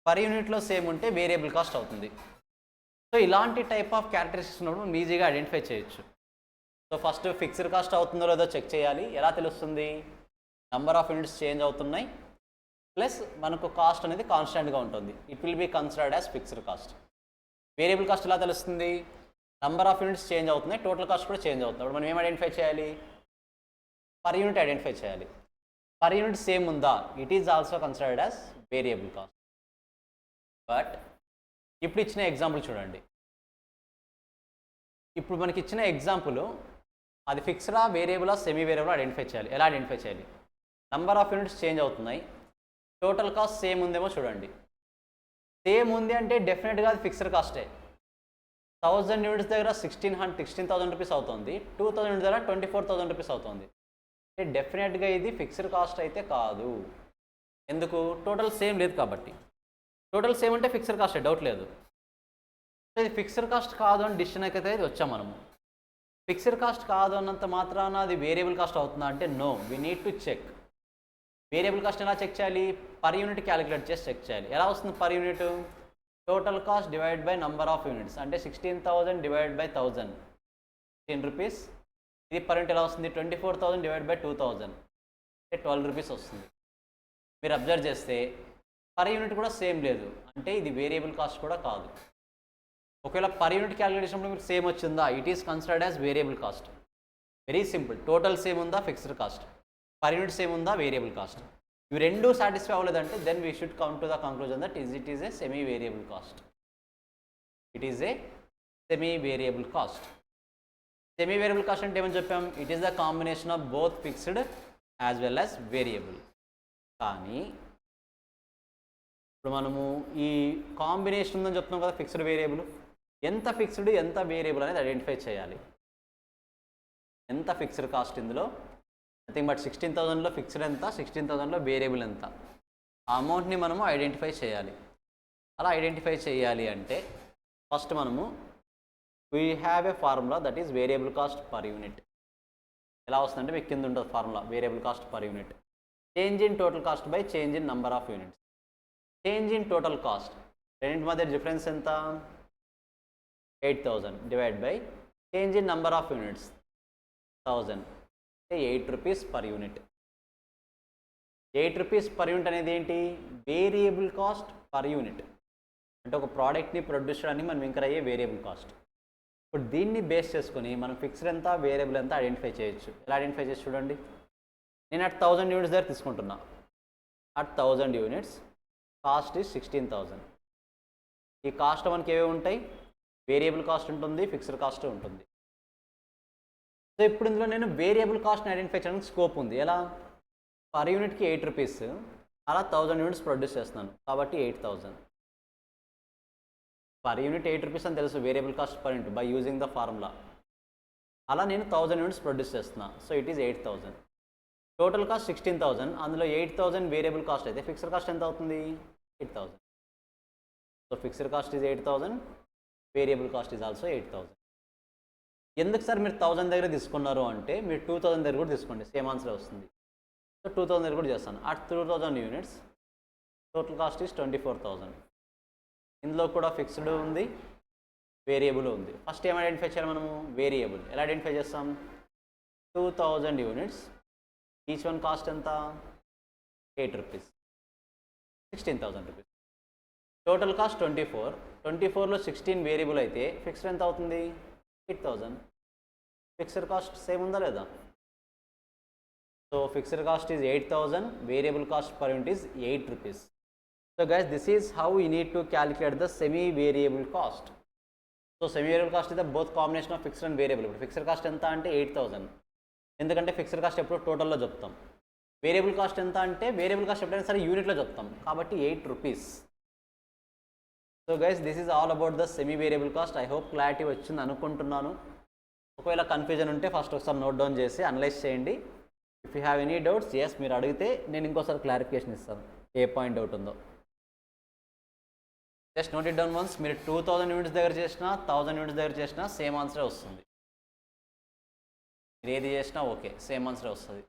పర్ యూనిట్లో సేమ్ ఉంటే వేరియబుల్ కాస్ట్ అవుతుంది. సో ఇలాంటి టైప్ ఆఫ్ క్యారెక్టరిస్టిక్స్ ఉన్నప్పుడు మనం ఈజీగా ఐడెంటిఫై చేయొచ్చు. సో ఫస్ట్ ఫిక్స్డ్ కాస్ట్ అవుతుందో లేదో చెక్ చేయాలి. ఎలా తెలుస్తుంది? నంబర్ ఆఫ్ యూనిట్స్ చేంజ్ అవుతున్నాయి ప్లస్ మనకు కాస్ట్ అనేది కాన్స్టెంట్గా ఉంటుంది. It will be considered as fixed cost. Variable cost ఎలా తెలుస్తుంది? నంబర్ ఆఫ్ యూనిట్స్ చేంజ్ అవుతున్నాయి, టోటల్ కాస్ట్ కూడా చేంజ్ అవుతుంది. అప్పుడు మనం ఏం ఐడెంటిఫై చేయాలి? పర్ యూనిట్ ఐడెంటిఫై చేయాలి. పర్ యూనిట్ సేమ్ ఉందా? It is also considered as variable cost. But ఇప్పుడు ఇచ్చిన ఎగ్జాంపుల్ చూడండి. ఇప్పుడు మనకి ఇచ్చిన ఎగ్జాంపుల్ అది ఫిక్స్డా వేరియబులా సెమీ వేరియబుల్ ఐడెంటిఫై చేయాలి. ఎలా ఐడెంటిఫై చేయాలి? నంబర్ ఆఫ్ యూనిట్స్ చేంజ్ అవుతున్నాయి, టోటల్ కాస్ట్ సేమ్ ఉందేమో చూడండి. సేమ్ ఉంది అంటే డెఫినెట్గా అది ఫిక్స్డ్ కాస్టే. 1000 యూనిట్స్ దగ్గర 16,000 రూపీస్ అవుతుంది, 2000 యూనిట్స్ దగ్గర 24,000 రూపీస్ అవుతుంది. అంటే డెఫినెట్గా ఇది ఫిక్స్డ్ కాస్ట్ అయితే కాదు. ఎందుకు? టోటల్ సేమ్ లేదు కాబట్టి. టోటల్ సేమ్ అంటే ఫిక్స్డ్ కాస్ట్ డౌట్ లేదు. సో ఇది ఫిక్స్డ్ కాస్ట్ కాదు అని డిసిషన్ అయితే వచ్చాం మనము. ఫిక్స్డ్ కాస్ట్ కాదు అన్నంత మాత్రాన అది వేరియబుల్ కాస్ట్ అవుతుందా అంటే no, we need to check. Variable cost ఎలా చెక్ చేయాలి? పర్ యూనిట్ క్యాలిక్యులేట్ చేసి చెక్ చేయాలి. ఎలా వస్తుంది per unit? Total cost divide by number of units, అంటే 16,000 డివైడ్ బై 1000, 10 రూపీస్. ఇది పర్ యూనిట్ ఎలా వస్తుంది? 24,000 డివైడ్ బై 2000, అంటే 12 రూపీస్ వస్తుంది. మీరు అబ్జర్వ్ చేస్తే పర్ యూనిట్ కూడా సేమ్ లేదు, అంటే ఇది వేరియబుల్ కాస్ట్ కూడా కాదు. ఒకవేళ పర్ యూనిట్ క్యాలిక్యులేషన్ మీకు సేమ్ వచ్చిందా, it is considered as variable cost. Very simple. Total same ఉందా, fixed cost. Per unit same ఉందా, వేరియబుల్ కాస్ట్. ఇవి రెండు సాటిస్ఫై అవ్వలేదంటే then we should come to the conclusion that it is a semi variable cost. It is a semi variable cost. Semi variable cost అంటే ఏమని చెప్పాం? It is the combination of both fixed as well as variable. కానీ ఇప్పుడు మనము ఈ combination ఉందని చెప్తున్నాం కదా, ఫిక్స్డ్ వేరియబుల్. ఎంత ఫిక్స్డ్ ఎంత వేరియబుల్ అనేది ఐడెంటిఫై చేయాలి. ఎంత ఫిక్స్డ్ కాస్ట్ ఇందులో? నథింగ్ బట్ 16,000లో ఫిక్స్డ్ ఎంత, 16,000లో వేరియబుల్ ఎంత, ఆ అమౌంట్ని మనము ఐడెంటిఫై చేయాలి. అలా ఐడెంటిఫై చేయాలి అంటే ఫస్ట్ మనము we have a formula that is variable cost per unit. ఎలా వస్తుందంటే మీకు కింద ఉంటుంది formula, variable cost per unit. Change in total cost by change in number of units. Change in total cost, రెండింటి మధ్య డిఫరెన్స్ ఎంత? 8,000 divide by change in number of units 1000, అంటే 8 rupees per unit. 8 rupees per unit అనేది ఏంటి? Variable cost per unit. అంటే ఒక ప్రోడక్ట్ని produce చేయడానికి మనం ఇంకర్ అయ్యే వేరియబుల్ కాస్ట్. ఇప్పుడు దీన్ని బేస్ చేసుకొని మనం ఫిక్స్డ్ ఎంత వేరియబుల్ ఎంత ఐడెంటిఫై చేయొచ్చు. ఎలా ఐడెంటిఫై చేసి చూడండి. నేను అట్ 1000 యూనిట్స్ దగ్గర తీసుకుంటున్నా. At 1000 units cost is 16,000. ఈ కాస్ట్ మనకి ఏవి ఉంటాయి? వేరియబుల్ కాస్ట్ ఉంటుంది, ఫిక్స్డ్ కాస్ట్ ఉంటుంది. సో ఇప్పుడు ఇందులో నేను వేరియబుల్ కాస్ట్ని ఐడెంటిఫై చేయడానికి స్కోప్ ఉంది. ఎలా? పర్ యూనిట్కి 8 రూపీస్, అలా 1000 యూనిట్స్ ప్రొడ్యూస్ చేస్తున్నాను కాబట్టి 8,000. పర్ యూనిట్ 8 రూపీస్ అని తెలుసు variable cost per unit by using the formula. అలా నేను 1000 యూనిట్స్ ప్రొడ్యూస్ చేస్తున్నా. So it is 8,000. Total cost 16,000, అందులో 8,000 వేరియబుల్ కాస్ట్ అయితే ఫిక్స్డ్ కాస్ట్ ఎంత అవుతుంది? 8,000. So fixed cost is 8,000, variable cost is also 8,000. ఎందుకు సార్ మీరు 1000 దగ్గర తీసుకున్నారు అంటే మీరు 2000 దగ్గర కూడా తీసుకోండి, సేమ్ ఆన్సర్ వస్తుంది. సో 2000 దగ్గర కూడా చేస్తాను. At 2000 units total cost is 24,000. ఇందులో కూడా ఫిక్స్డ్ ఉంది, వేరియబుల్ ఉంది. ఫస్ట్ ఏం ఐడెంటిఫై చేయాలి మనము? వేరియబుల్. ఎలా ఐడెంటిఫై చేస్తాం? 2000 యూనిట్స్, ఈచ్ వన్ కాస్ట్ ఎంత? 8 rupees, 16,000 rupees. Total cost 24. 24లో 16 variable అయితే ఫిక్స్డ్ ఎంత అవుతుంది? 8,000. ఫిక్స్డ్ కాస్ట్ సేమ్ ఉందా లేదా? So fixed cost is 8,000, variable cost per unit is 8 rupees. So guys, this is how you need to calculate the semi variable cost. So semi variable cost is the both combination of fixed and variable. ఇప్పుడు fixed cost ఎంత అంటే 8,000, ఎందుకంటే fixed cost ఎప్పుడు టోటల్లో చెప్తాం. Variable cost ఎంత అంటే variable cost ఎప్పుడైనా సరే యూనిట్లో చెప్తాం కాబట్టి 8 rupees. So guys, this is all about the semi variable cost. I hope clarity వచ్చింది అనుకుంటున్నాను. ఒకవేళ కన్ఫ్యూజన్ ఉంటే ఫస్ట్ ఒకసారి నోట్ డౌన్ చేసి అనలైజ్ చేయండి. If you have any doubts, yes మీరు అడిగితే నేను ఇంకోసారి క్లారిఫికేషన్ ఇస్తాను ఏ పాయింట్ డౌట్ ఉందో. Just note it down once. మీరు 2000 యూనిట్స్ దగ్గర చేసినా 1000 యూనిట్స్ దగ్గర చేసినా సేమ్ ఆన్సరే వస్తుంది. మీరు ఏది చేసినా ఓకే, సేమ్ ఆన్సరే వస్తుంది.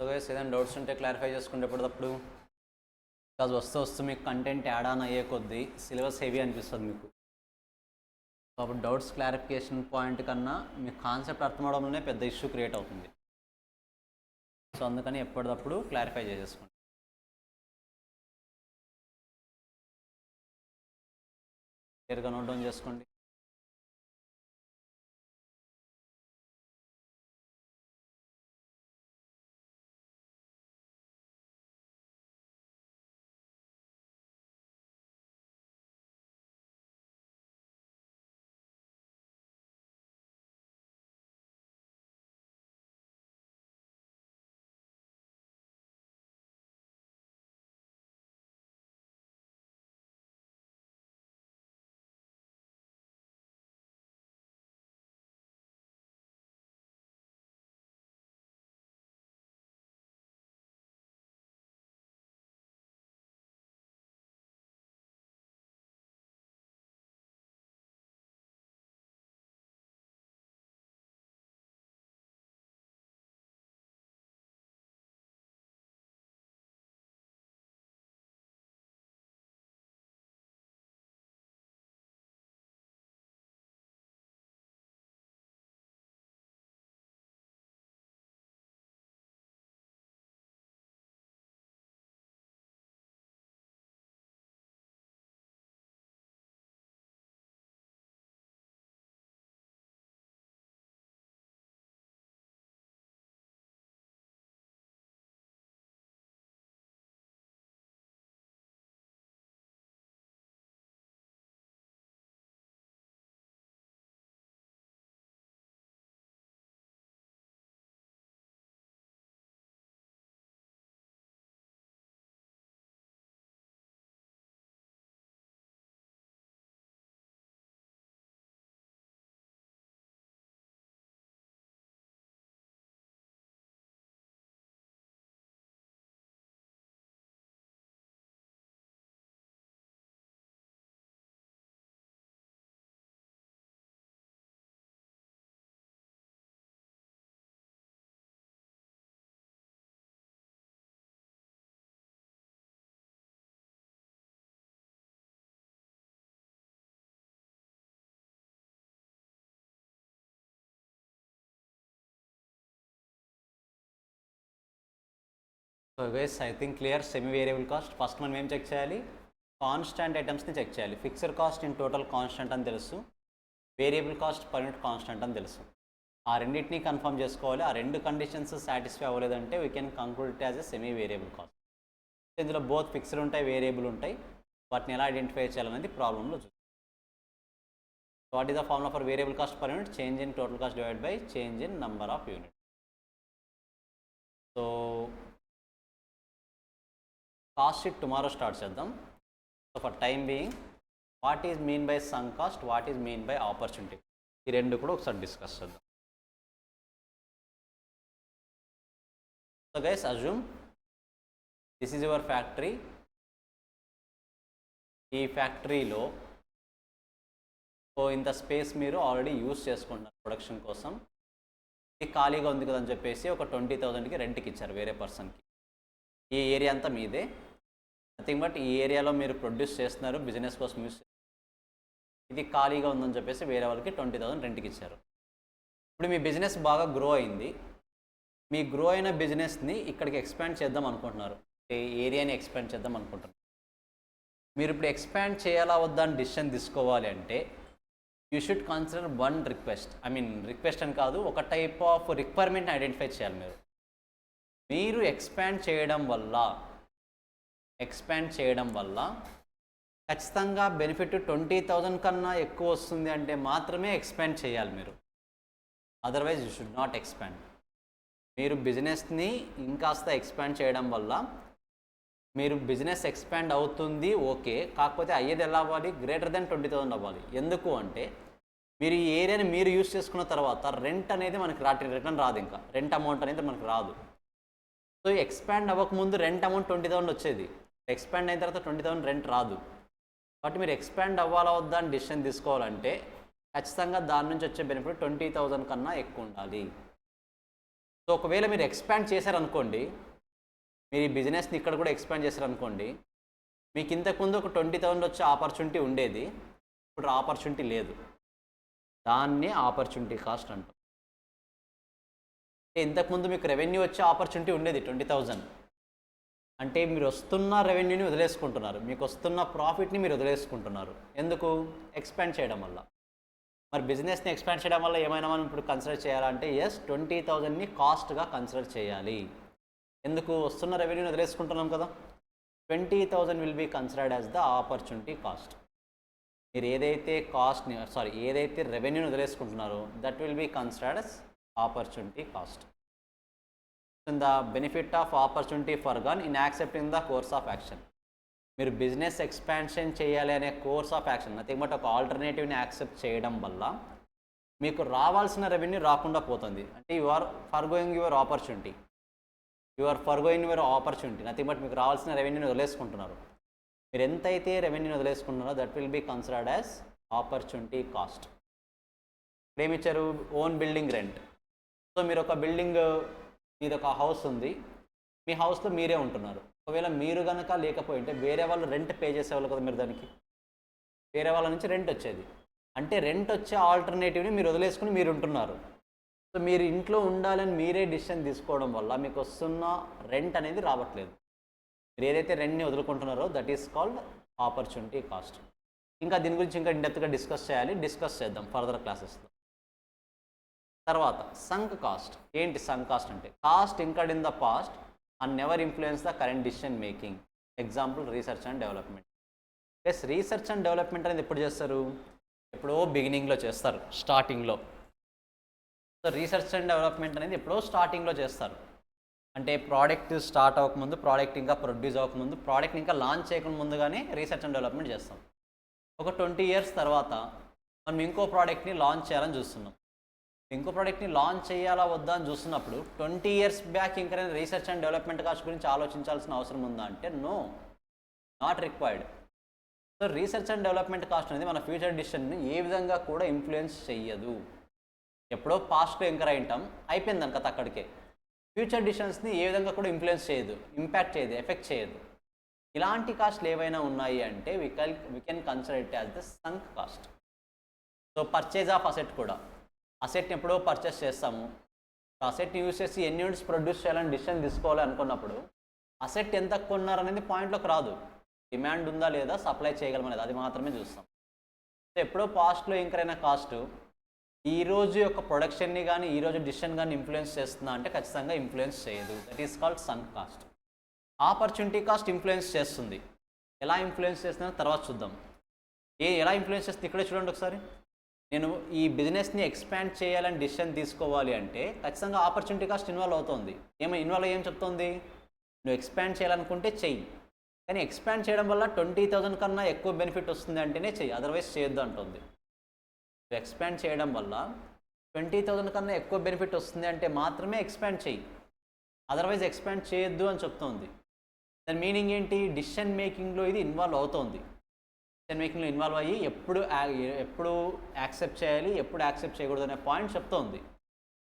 సో గైస్ ఏదైనా డౌట్స్ ఉంటే క్లారిఫై చేసుకుంటే ఎప్పటికప్పుడు, బికాజ్ వస్తూ మీకు కంటెంట్ యాడ్ ఆన్ అయ్యే కొద్దీ సిలబస్ హెవీ అనిపిస్తుంది మీకు. సో అప్పుడు డౌట్స్ క్లారిఫికేషన్ పాయింట్ కన్నా మీకు కాన్సెప్ట్ అర్థం అవడంలోనే పెద్ద ఇష్యూ క్రియేట్ అవుతుంది. సో అందుకని ఎప్పటికప్పుడు క్లారిఫై చేసేసుకోండి. క్లియర్గా నోట్ డౌన్ చేసుకోండి. So guys I think clear. Semi variable cost first మనం ఏం చెక్ చేయాలి? కాన్స్టెంట్ ఐటమ్స్ని చెక్ చేయాలి. Fixed cost in total constant అని తెలుసు, variable cost per unit constant అని తెలుసు. ఆ రెండింటిని కన్ఫర్మ్ చేసుకోవాలి. ఆ రెండు కండిషన్స్ సాటిస్ఫై అవ్వలేదంటే we can conclude it as a semi variable cost. ఇందులో బోత్ ఫిక్స్డ్ ఉంటాయి, వేరియబుల్ ఉంటాయి. వాటిని ఎలా ఐడెంటిఫై చేయాలనేది ప్రాబ్లంలో చూద్దాం. What is the formula for variable cost per unit? Change in total cost divide by change in number of unit. So cost sheet tomorrow start చేద్దాం. So for time being what is mean by sunk cost, what is mean by opportunity, ఈ రెండు కూడా ఒకసారి discuss చేద్దాం. So guys assume this is your factory. ఈ ఫ్యాక్టరీలో ఇంత space మీరు ఆల్రెడీ యూజ్ చేసుకుంటున్నారు ప్రొడక్షన్ కోసం. ఇది ఖాళీగా ఉంది కదని చెప్పేసి ఒక 20,000కి రెంట్కి ఇచ్చారు వేరే పర్సన్కి. ఈ ఏరియా అంతా మీదే, నథింగ్ బట్ ఈ ఏరియాలో మీరు ప్రొడ్యూస్ చేస్తున్నారు, బిజినెస్ కోసం యూస్. ఇది ఖాళీగా ఉందని చెప్పేసి వేరే వాళ్ళకి 20,000 రెంట్కి ఇచ్చారు. ఇప్పుడు మీ బిజినెస్ బాగా గ్రో అయింది. మీ గ్రో అయిన బిజినెస్ని ఇక్కడికి ఎక్స్పాండ్ చేద్దాం అనుకుంటున్నారు, ఏరియాని ఎక్స్పాండ్ చేద్దాం అనుకుంటున్నారు. మీరు ఇప్పుడు ఎక్స్పాండ్ చేయాలా వద్దా అని డిసిషన్ తీసుకోవాలి అంటే you should consider one request. Request అని కాదు, ఒక టైప్ ఆఫ్ రిక్వైర్మెంట్ని ఐడెంటిఫై చేయాలి. మీరు ఎక్స్పాండ్ చేయడం వల్ల ఖచ్చితంగా బెనిఫిట్ 20,000 కన్నా ఎక్కువ వస్తుంది అంటే మాత్రమే ఎక్స్పాండ్ చేయాలి మీరు. Otherwise you should not expand. మీరు బిజినెస్ని ఇంకాస్త ఎక్స్పాండ్ చేయడం వల్ల మీరు బిజినెస్ ఎక్స్పాండ్ అవుతుంది ఓకే, కాకపోతే అయ్యేది ఎలా అవ్వాలి? గ్రేటర్ దెన్ 20,000 అవ్వాలి. ఎందుకు అంటే మీరు ఈ ఏరియాని మీరు యూజ్ చేసుకున్న తర్వాత రెంట్ అనేది మనకి రిటర్న్ రాదు, ఇంకా రెంట్ అమౌంట్ అనేది మనకు రాదు. సో ఎక్స్పాండ్ అవ్వకముందు రెంట్ అమౌంట్ 20,000 వచ్చేది, ఎక్స్పాండ్ అయిన తర్వాత 20,000 రెంట్ రాదు. కాబట్టి మీరు ఎక్స్పాండ్ అవ్వాలా వద్దా అని డిసిషన్ తీసుకోవాలంటే ఖచ్చితంగా దాని నుంచి వచ్చే బెనిఫిట్ 20,000 కన్నా ఎక్కువ ఉండాలి. సో ఒకవేళ మీరు ఎక్స్పాండ్ చేశారనుకోండి, మీరు ఈ బిజినెస్ని ఇక్కడ కూడా ఎక్స్పాండ్ చేశారనుకోండి, మీకు ఇంతకుముందు ఒక 20,000 వచ్చే ఆపర్చునిటీ ఉండేది, ఇప్పుడు ఆపర్చునిటీ లేదు. దాన్ని ఆపర్చునిటీ కాస్ట్ అంటాం. ఇంతకుముందు మీకు రెవెన్యూ వచ్చే ఆపర్చునిటీ ఉండేది 20,000, అంటే మీరు వస్తున్న రెవెన్యూని వదిలేసుకుంటున్నారు, మీకు వస్తున్న ప్రాఫిట్ని మీరు వదిలేసుకుంటున్నారు. ఎందుకు? ఎక్స్పాండ్ చేయడం వల్ల. మరి బిజినెస్ని ఎక్స్పాండ్ చేయడం వల్ల ఏమైనా మనం ఇప్పుడు కన్సిడర్ చేయాలంటే ఎస్, 20,000ని కాస్ట్గా కన్సిడర్ చేయాలి. ఎందుకు? వస్తున్న రెవెన్యూని వదిలేసుకుంటున్నాం కదా. 20,000 will be considered as the opportunity cost. మీరు ఏదైతే రెవెన్యూని వదిలేసుకుంటున్నారో that will be considered as opportunity cost. The benefit of opportunity forgone in accepting the course of action. మీరు బిజినెస్ ఎక్స్పాన్షన్ చేయాలి అనే course of action, nothing but ఒక ఆల్టర్నేటివ్ని accept చేయడం వల్ల మీకు రావాల్సిన రెవెన్యూ రాకుండా పోతుంది. అంటే you are forgoing your opportunity, nothing but మీకు రావాల్సిన రెవెన్యూని వదిలేసుకుంటున్నారు. మీరు ఎంతైతే రెవెన్యూని వదిలేసుకుంటున్నారో that will be considered as opportunity cost. ఇప్పుడు ఏమి ఇచ్చారు? Own building rent. సో మీరు ఒక బిల్డింగ్, మీది ఒక హౌస్ ఉంది, మీ హౌస్లో మీరే ఉంటున్నారు. ఒకవేళ మీరు కనుక లేకపోయి ఉంటే వేరే వాళ్ళు రెంట్ పే చేసేవాళ్ళు కదా, మీరు దానికి వేరే వాళ్ళ నుంచి రెంట్ వచ్చేది. అంటే రెంట్ వచ్చే ఆల్టర్నేటివ్ని మీరు వదిలేసుకుని మీరు ఉంటున్నారు. సో మీరు ఇంట్లో ఉండాలని మీరే డిసిషన్ తీసుకోవడం వల్ల మీకు వస్తున్న రెంట్ అనేది రావట్లేదు. మీరు ఏదైతే రెంట్ని వదులుకుంటున్నారో that is called opportunity cost. ఇంకా దీని గురించి ఇంకా ఇన్డెప్త్గా డిస్కస్ చేద్దాం ఫర్దర్ క్లాసెస్లో. తర్వాత సంక్ కాస్ట్. ఏంటి సంక్ కాస్ట్ అంటే? Cost incurred in the past and never influence the current decision making. Example research and development. Research and development అనేది ఎప్పుడు చేస్తారు? ఎప్పుడో బిగినింగ్లో చేస్తారు, స్టార్టింగ్లో. సో రీసెర్చ్ అండ్ డెవలప్మెంట్ అనేది ఎప్పుడో స్టార్టింగ్లో చేస్తారు. అంటే ప్రోడక్ట్ స్టార్ట్ అవ్వకముందు, ప్రోడక్ట్ ఇంకా ప్రొడ్యూస్ అవ్వకముందు, ప్రోడక్ట్ ఇంకా లాంచ్ చేయకుండా ముందుగానే రీసెర్చ్ అండ్ డెవలప్మెంట్ చేస్తాం. ఒక 20 years తర్వాత మనం ఇంకో ప్రోడక్ట్ని లాంచ్ చేయాలని చూస్తున్నాం. ఇంకో ప్రోడక్ట్ని లాంచ్ చేయాలా వద్దా అని చూస్తున్నప్పుడు 20 years బ్యాక్ ఇంకా రీసెర్చ్ అండ్ డెవలప్మెంట్ కాస్ట్ గురించి ఆలోచించాల్సిన అవసరం ఉందా అంటే no, not required. So research and development cost అనేది మన ఫ్యూచర్ డిసిషన్ని ఏ విధంగా కూడా ఇన్ఫ్లుయెన్స్ చెయ్యదు. ఎప్పుడో పాస్ట్లో ఇంకర్ అయింటాం, అయిపోయింది కథ అక్కడికే. ఫ్యూచర్ డిసిషన్స్ని ఏ విధంగా కూడా ఇన్ఫ్లుయెన్స్ చేయదు, ఇంపాక్ట్ చేయదు, ఎఫెక్ట్ చేయదు. ఇలాంటి కాస్ట్లు ఏవైనా ఉన్నాయి అంటే we can consider it as the sunk cost. So purchase of asset కూడా, అసెట్ని ఎప్పుడో పర్చేస్ చేస్తాము, అసెట్ని యూజ్ చేసి ఎన్ని యూనిట్స్ ప్రొడ్యూస్ చేయాలని డిసిషన్ తీసుకోవాలి అనుకున్నప్పుడు అసెట్ ఎంత కొన్నారనేది పాయింట్లోకి రాదు. డిమాండ్ ఉందా లేదా, సప్లై చేయగలమనేది అది మాత్రమే చూస్తాం. సో ఎప్పుడో పాస్ట్లో ఇంకరైనా కాస్ట్ ఈ రోజు యొక్క ప్రొడక్షన్ని కానీ ఈ రోజు డిసిషన్ కానీ ఇన్ఫ్లుయెన్స్ చేస్తుందా అంటే ఖచ్చితంగా ఇన్ఫ్లుయెన్స్ చేయదు. That is called sunk cost. Opportunity cost influence చేస్తుంది. ఎలా ఇన్ఫ్లుయెన్స్ చేస్తుందో తర్వాత చూద్దాం. ఎలా ఇన్ఫ్లుయెన్స్ చేస్తుంది ఇక్కడే చూడండి ఒకసారి. నేను ఈ బిజినెస్ని ఎక్స్పాండ్ చేయాలని డిసిషన్ తీసుకోవాలి అంటే ఖచ్చితంగా ఆపర్చునిటీ కాస్ట్ ఇన్వాల్వ్ అవుతుంది. ఏం చెప్తుంది? నువ్వు ఎక్స్పాండ్ చేయాలనుకుంటే చెయ్యి, కానీ ఎక్స్పాండ్ చేయడం వల్ల 20,000 కన్నా ఎక్కువ బెనిఫిట్ వస్తుంది అంటేనే చెయ్యి, అదర్వైజ్ చేయొద్దు అంటుంది. ఎక్స్పాండ్ చేయడం వల్ల 20,000 కన్నా ఎక్కువ బెనిఫిట్ వస్తుంది అంటే మాత్రమే ఎక్స్పాండ్ చెయ్యి, అదర్వైజ్ ఎక్స్పాండ్ చేయొద్దు అని చెప్తోంది. దాని మీనింగ్ ఏంటి? డిసిషన్ మేకింగ్లో ఇది ఇన్వాల్వ్ అవుతోంది. డిసిషన్ మేకింగ్లో ఇన్వాల్వ్ అయ్యి ఎప్పుడు యాక్సెప్ట్ చేయాలి, ఎప్పుడు యాక్సెప్ట్ చేయకూడదు అనే పాయింట్ చెప్తోంది.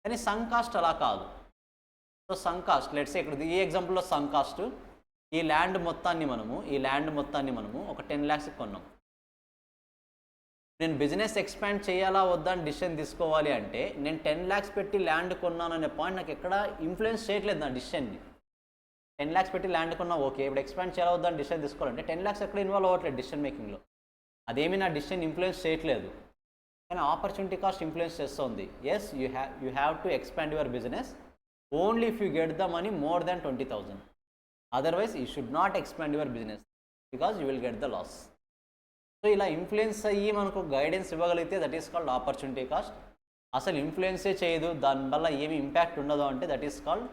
కానీ సంక్ కాస్ట్ అలా కాదు. సో సంక్ కాస్ట్ లెట్స్ ఇక్కడ ఈ ఎగ్జాంపుల్లో సంక్ కాస్ట్, ఈ ల్యాండ్ మొత్తాన్ని మనము ఒక 10 lakhs కొన్నాం. నేను బిజినెస్ ఎక్స్పాండ్ చేయాలా వద్దా అని డిసిషన్ తీసుకోవాలి అంటే నేను 10 lakhs పెట్టి ల్యాండ్ కొన్నాను అనే పాయింట్ నాకు ఎక్కడ ఇన్ఫ్లుయెన్స్ చేయట్లేదు నా డిసిషన్ని. 10 lakhs పెట్టి ల్యాండ్ కొన్నా ఓకే, ఇప్పుడు ఎక్స్పాండ్ చేయాలా వద్దా అని డిసిషన్ తీసుకోవాలంటే 10 lakhs ఎక్కడ ఇన్వాల్వ్ అవ్వట్లేదు డిసిషన్ మేకింగ్లో. అదేమీ నా డిసిషన్ ఇన్ఫ్లుయెన్స్ చేయట్లేదు. కానీ ఆపర్చునిటీ కాస్ట్ ఇన్ఫ్లుయెన్స్ చేస్తుంది. Yes, you have to expand your business only if you get the money more than 20,000. Otherwise you should not expand your business because you will get the loss. So ఇలా influence అయ్యి మనకు guidance ఇవ్వగలిగితే that is called opportunity cost. అసలు ఇన్ఫ్లుయెన్సే చేయదు, దానివల్ల ఏమి impact ఉండదు అంటే that is called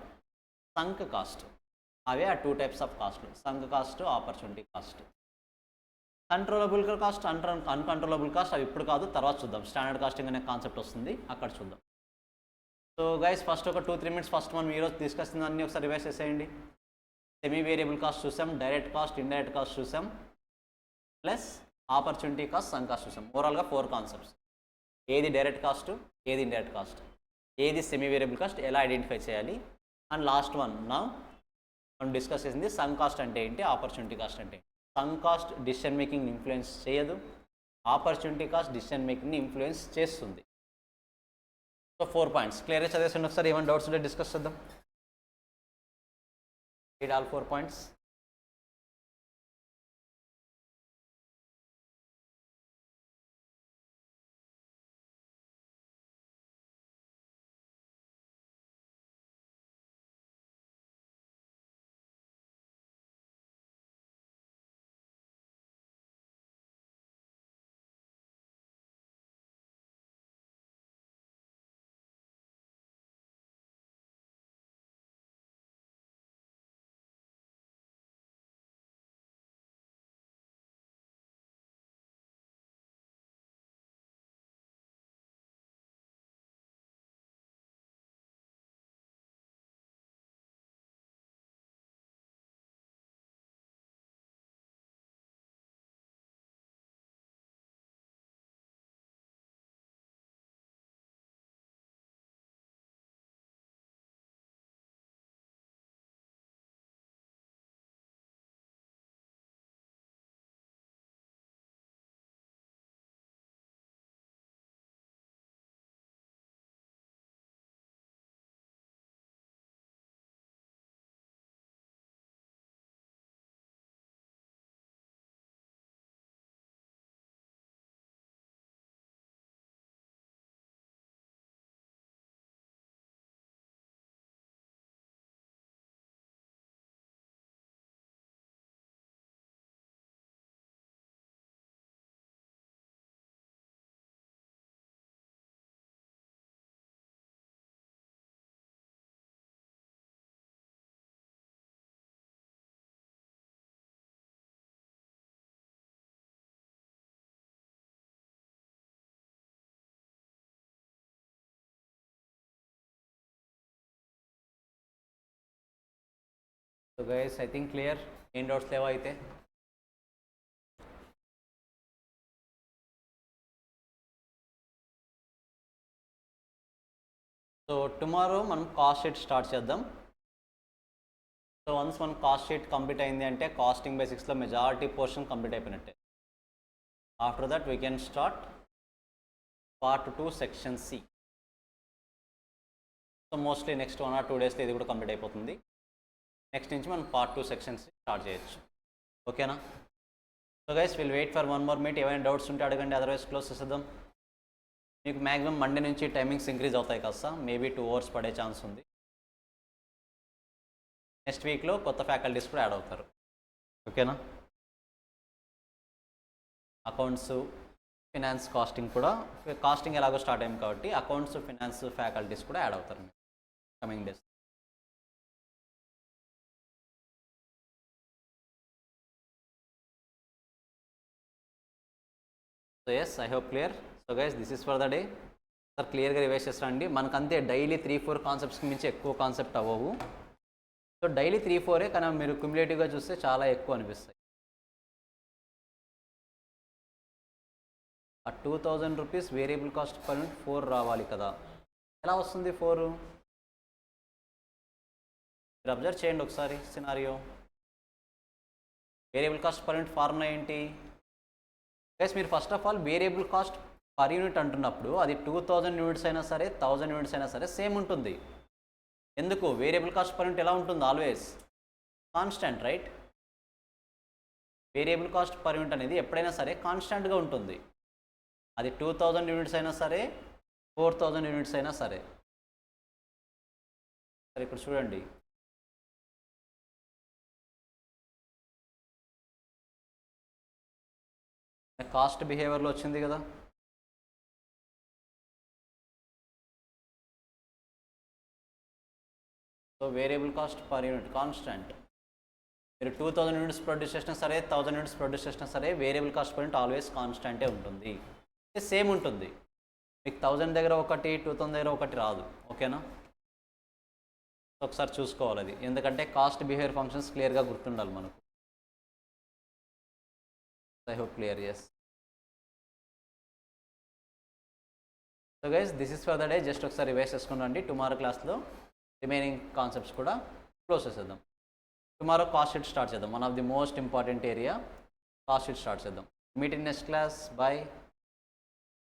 sunk cost. అవే ఆ 2 types ఆఫ్ కాస్ట్లు, sunk cost, opportunity cost. Controllable cost, uncontrollable cost అవి ఇప్పుడు కాదు, తర్వాత చూద్దాం. స్టాండర్డ్ కాస్టింగ్ అనే కాన్సెప్ట్ వస్తుంది, అక్కడ చూద్దాం. సో గైస్ ఫస్ట్ ఒక 2-3 minutes ఫస్ట్ మనం ఈరోజు తీసుకొస్తున్న అన్నీ ఒకసారి రివైజ్ చేసేయండి. సెమీ వేరియబుల్ కాస్ట్ చూసాం, డైరెక్ట్ కాస్ట్, ఇండైరెక్ట్ కాస్ట్ చూసాం, ప్లస్ ఆపర్చునిటీ కాస్ట్, సంక్ కాస్ట్ చూసాం. ఓవరాల్గా 4 కాన్సెప్ట్స్. ఏది డైరెక్ట్ కాస్ట్, ఏది ఇండైరెక్ట్ కాస్ట్, ఏది సెమీ వేరియబుల్ కాస్ట్, ఎలా ఐడెంటిఫై చేయాలి. అండ్ లాస్ట్ వన్ మనం డిస్కస్ చేసింది సంక్ కాస్ట్ అంటే ఏంటి, ఆపర్చునిటీ కాస్ట్ అంటే ఏంటి. సంక్ కాస్ట్ డిసిషన్ మేకింగ్ ఇన్ఫ్లుయెన్స్ చేయదు, ఆపర్చునిటీ కాస్ట్ డిసిషన్ మేకింగ్ని ఇన్ఫ్లుయెన్స్ చేస్తుంది. సో 4 పాయింట్స్ క్లియర్గా చదివేసండి. ఒకసారి ఏమైనా డౌట్స్ ఉంటే డిస్కస్ చేద్దాం. Read all 4 points. So guys I think clear, ఏం డౌట్స్ లేవా అయితే. సో టుమారో మనం కాస్ట్ షీట్ స్టార్ట్ చేద్దాం. సో వన్స్ మనం కాస్ట్ షీట్ కంప్లీట్ అయింది అంటే కాస్టింగ్ బేసిక్స్లో మెజారిటీ పోర్షన్ కంప్లీట్ అయిపోయినట్టే. After that we can start part 2 section C. So mostly next 1 or 2 days ఇది కూడా కంప్లీట్ అయిపోతుంది. నెక్స్ట్ నుంచి మనం పార్ట్ 2 సెక్షన్స్ స్టార్ట్ చేయొచ్చు. ఓకేనా? So guys will wait for 1 more meet. ఏమైనా డౌట్స్ ఉంటే అడగండి, అదర్వైజ్ క్లోజ్ చేసేద్దాం. మీకు మ్యాక్సిమం మండే నుంచి టైమింగ్స్ ఇంక్రీజ్ అవుతాయి కాస్త, మేబీ 2 hours పడే ఛాన్స్ ఉంది. నెక్స్ట్ వీక్లో కొత్త ఫ్యాకల్టీస్ కూడా యాడ్ అవుతారు. ఓకేనా? అకౌంట్స్, ఫినాన్స్, కాస్టింగ్ కూడా, కాస్టింగ్ ఎలాగో స్టార్ట్ అయింది కాబట్టి అకౌంట్స్, ఫినాన్స్ ఫ్యాకల్టీస్ కూడా యాడ్ అవుతారు coming days. So yes, I hope clear. So guys this is for the day. Sir క్లియర్గా రివైజ్ చేస్తానండి. మనకంతే డైలీ 3-4 కాన్సెప్ట్స్కి మించి ఎక్కువ కాన్సెప్ట్ అవ్వవు. సో డైలీ 3-4 కానీ మీరు క్యుములేటివ్గా చూస్తే చాలా ఎక్కువ అనిపిస్తాయి. ఆ 2000 rupees variable cost per unit 4 రావాలి కదా, ఎలా వస్తుంది 4? మీరు అబ్జర్వ్ చేయండి ఒకసారి scenario. Variable cost per unit formula ఏంటి గైస్? మీరు first of all variable cost per unit అంటున్నప్పుడు అది 2000 యూనిట్స్ అయినా సరే 1000 యూనిట్స్ అయినా సరే సేమ్ ఉంటుంది. ఎందుకు? వేరియబుల్ కాస్ట్ పర్ యూనిట్ ఎలా ఉంటుంది? Always constant, right? Variable cost per unit అనేది ఎప్పుడైనా సరే కాన్స్టెంట్గా ఉంటుంది. అది 2000 యూనిట్స్ అయినా సరే 4000 యూనిట్స్ అయినా సరే. సరే ఇక్కడ చూడండి, కాస్ట్ బిహేవియర్లో వచ్చింది కదా. So variable cost per unit constant. మీరు 2000 యూనిట్స్ ప్రొడ్యూస్ చేసినా సరే 1000 యూనిట్స్ ప్రొడ్యూస్ చేసినా సరే variable cost per unit always కాన్స్టెంటే ఉంటుంది, సేమ్ ఉంటుంది. మీకు 1000 దగ్గర ఒకటి 2000 దగ్గర ఒకటి రాదు. ఓకేనా? ఒకసారి చూసుకోవాలి అది, ఎందుకంటే కాస్ట్ బిహేవియర్ ఫంక్షన్స్ క్లియర్గా గుర్తుండాలి మనకు. I hope clear. Yes. So guys this is for the day. Just ఒకసారి రివైజ్ చేసుకుని టుమారో క్లాస్లో రిమైనింగ్ కాన్సెప్ట్స్ కూడా క్లోజ్ చేసేద్దాం. టుమారో కాస్ట్ షీట్ స్టార్ట్ చేద్దాం. One of the most important area cost sheet start చేద్దాం. Meet in next class. Bye.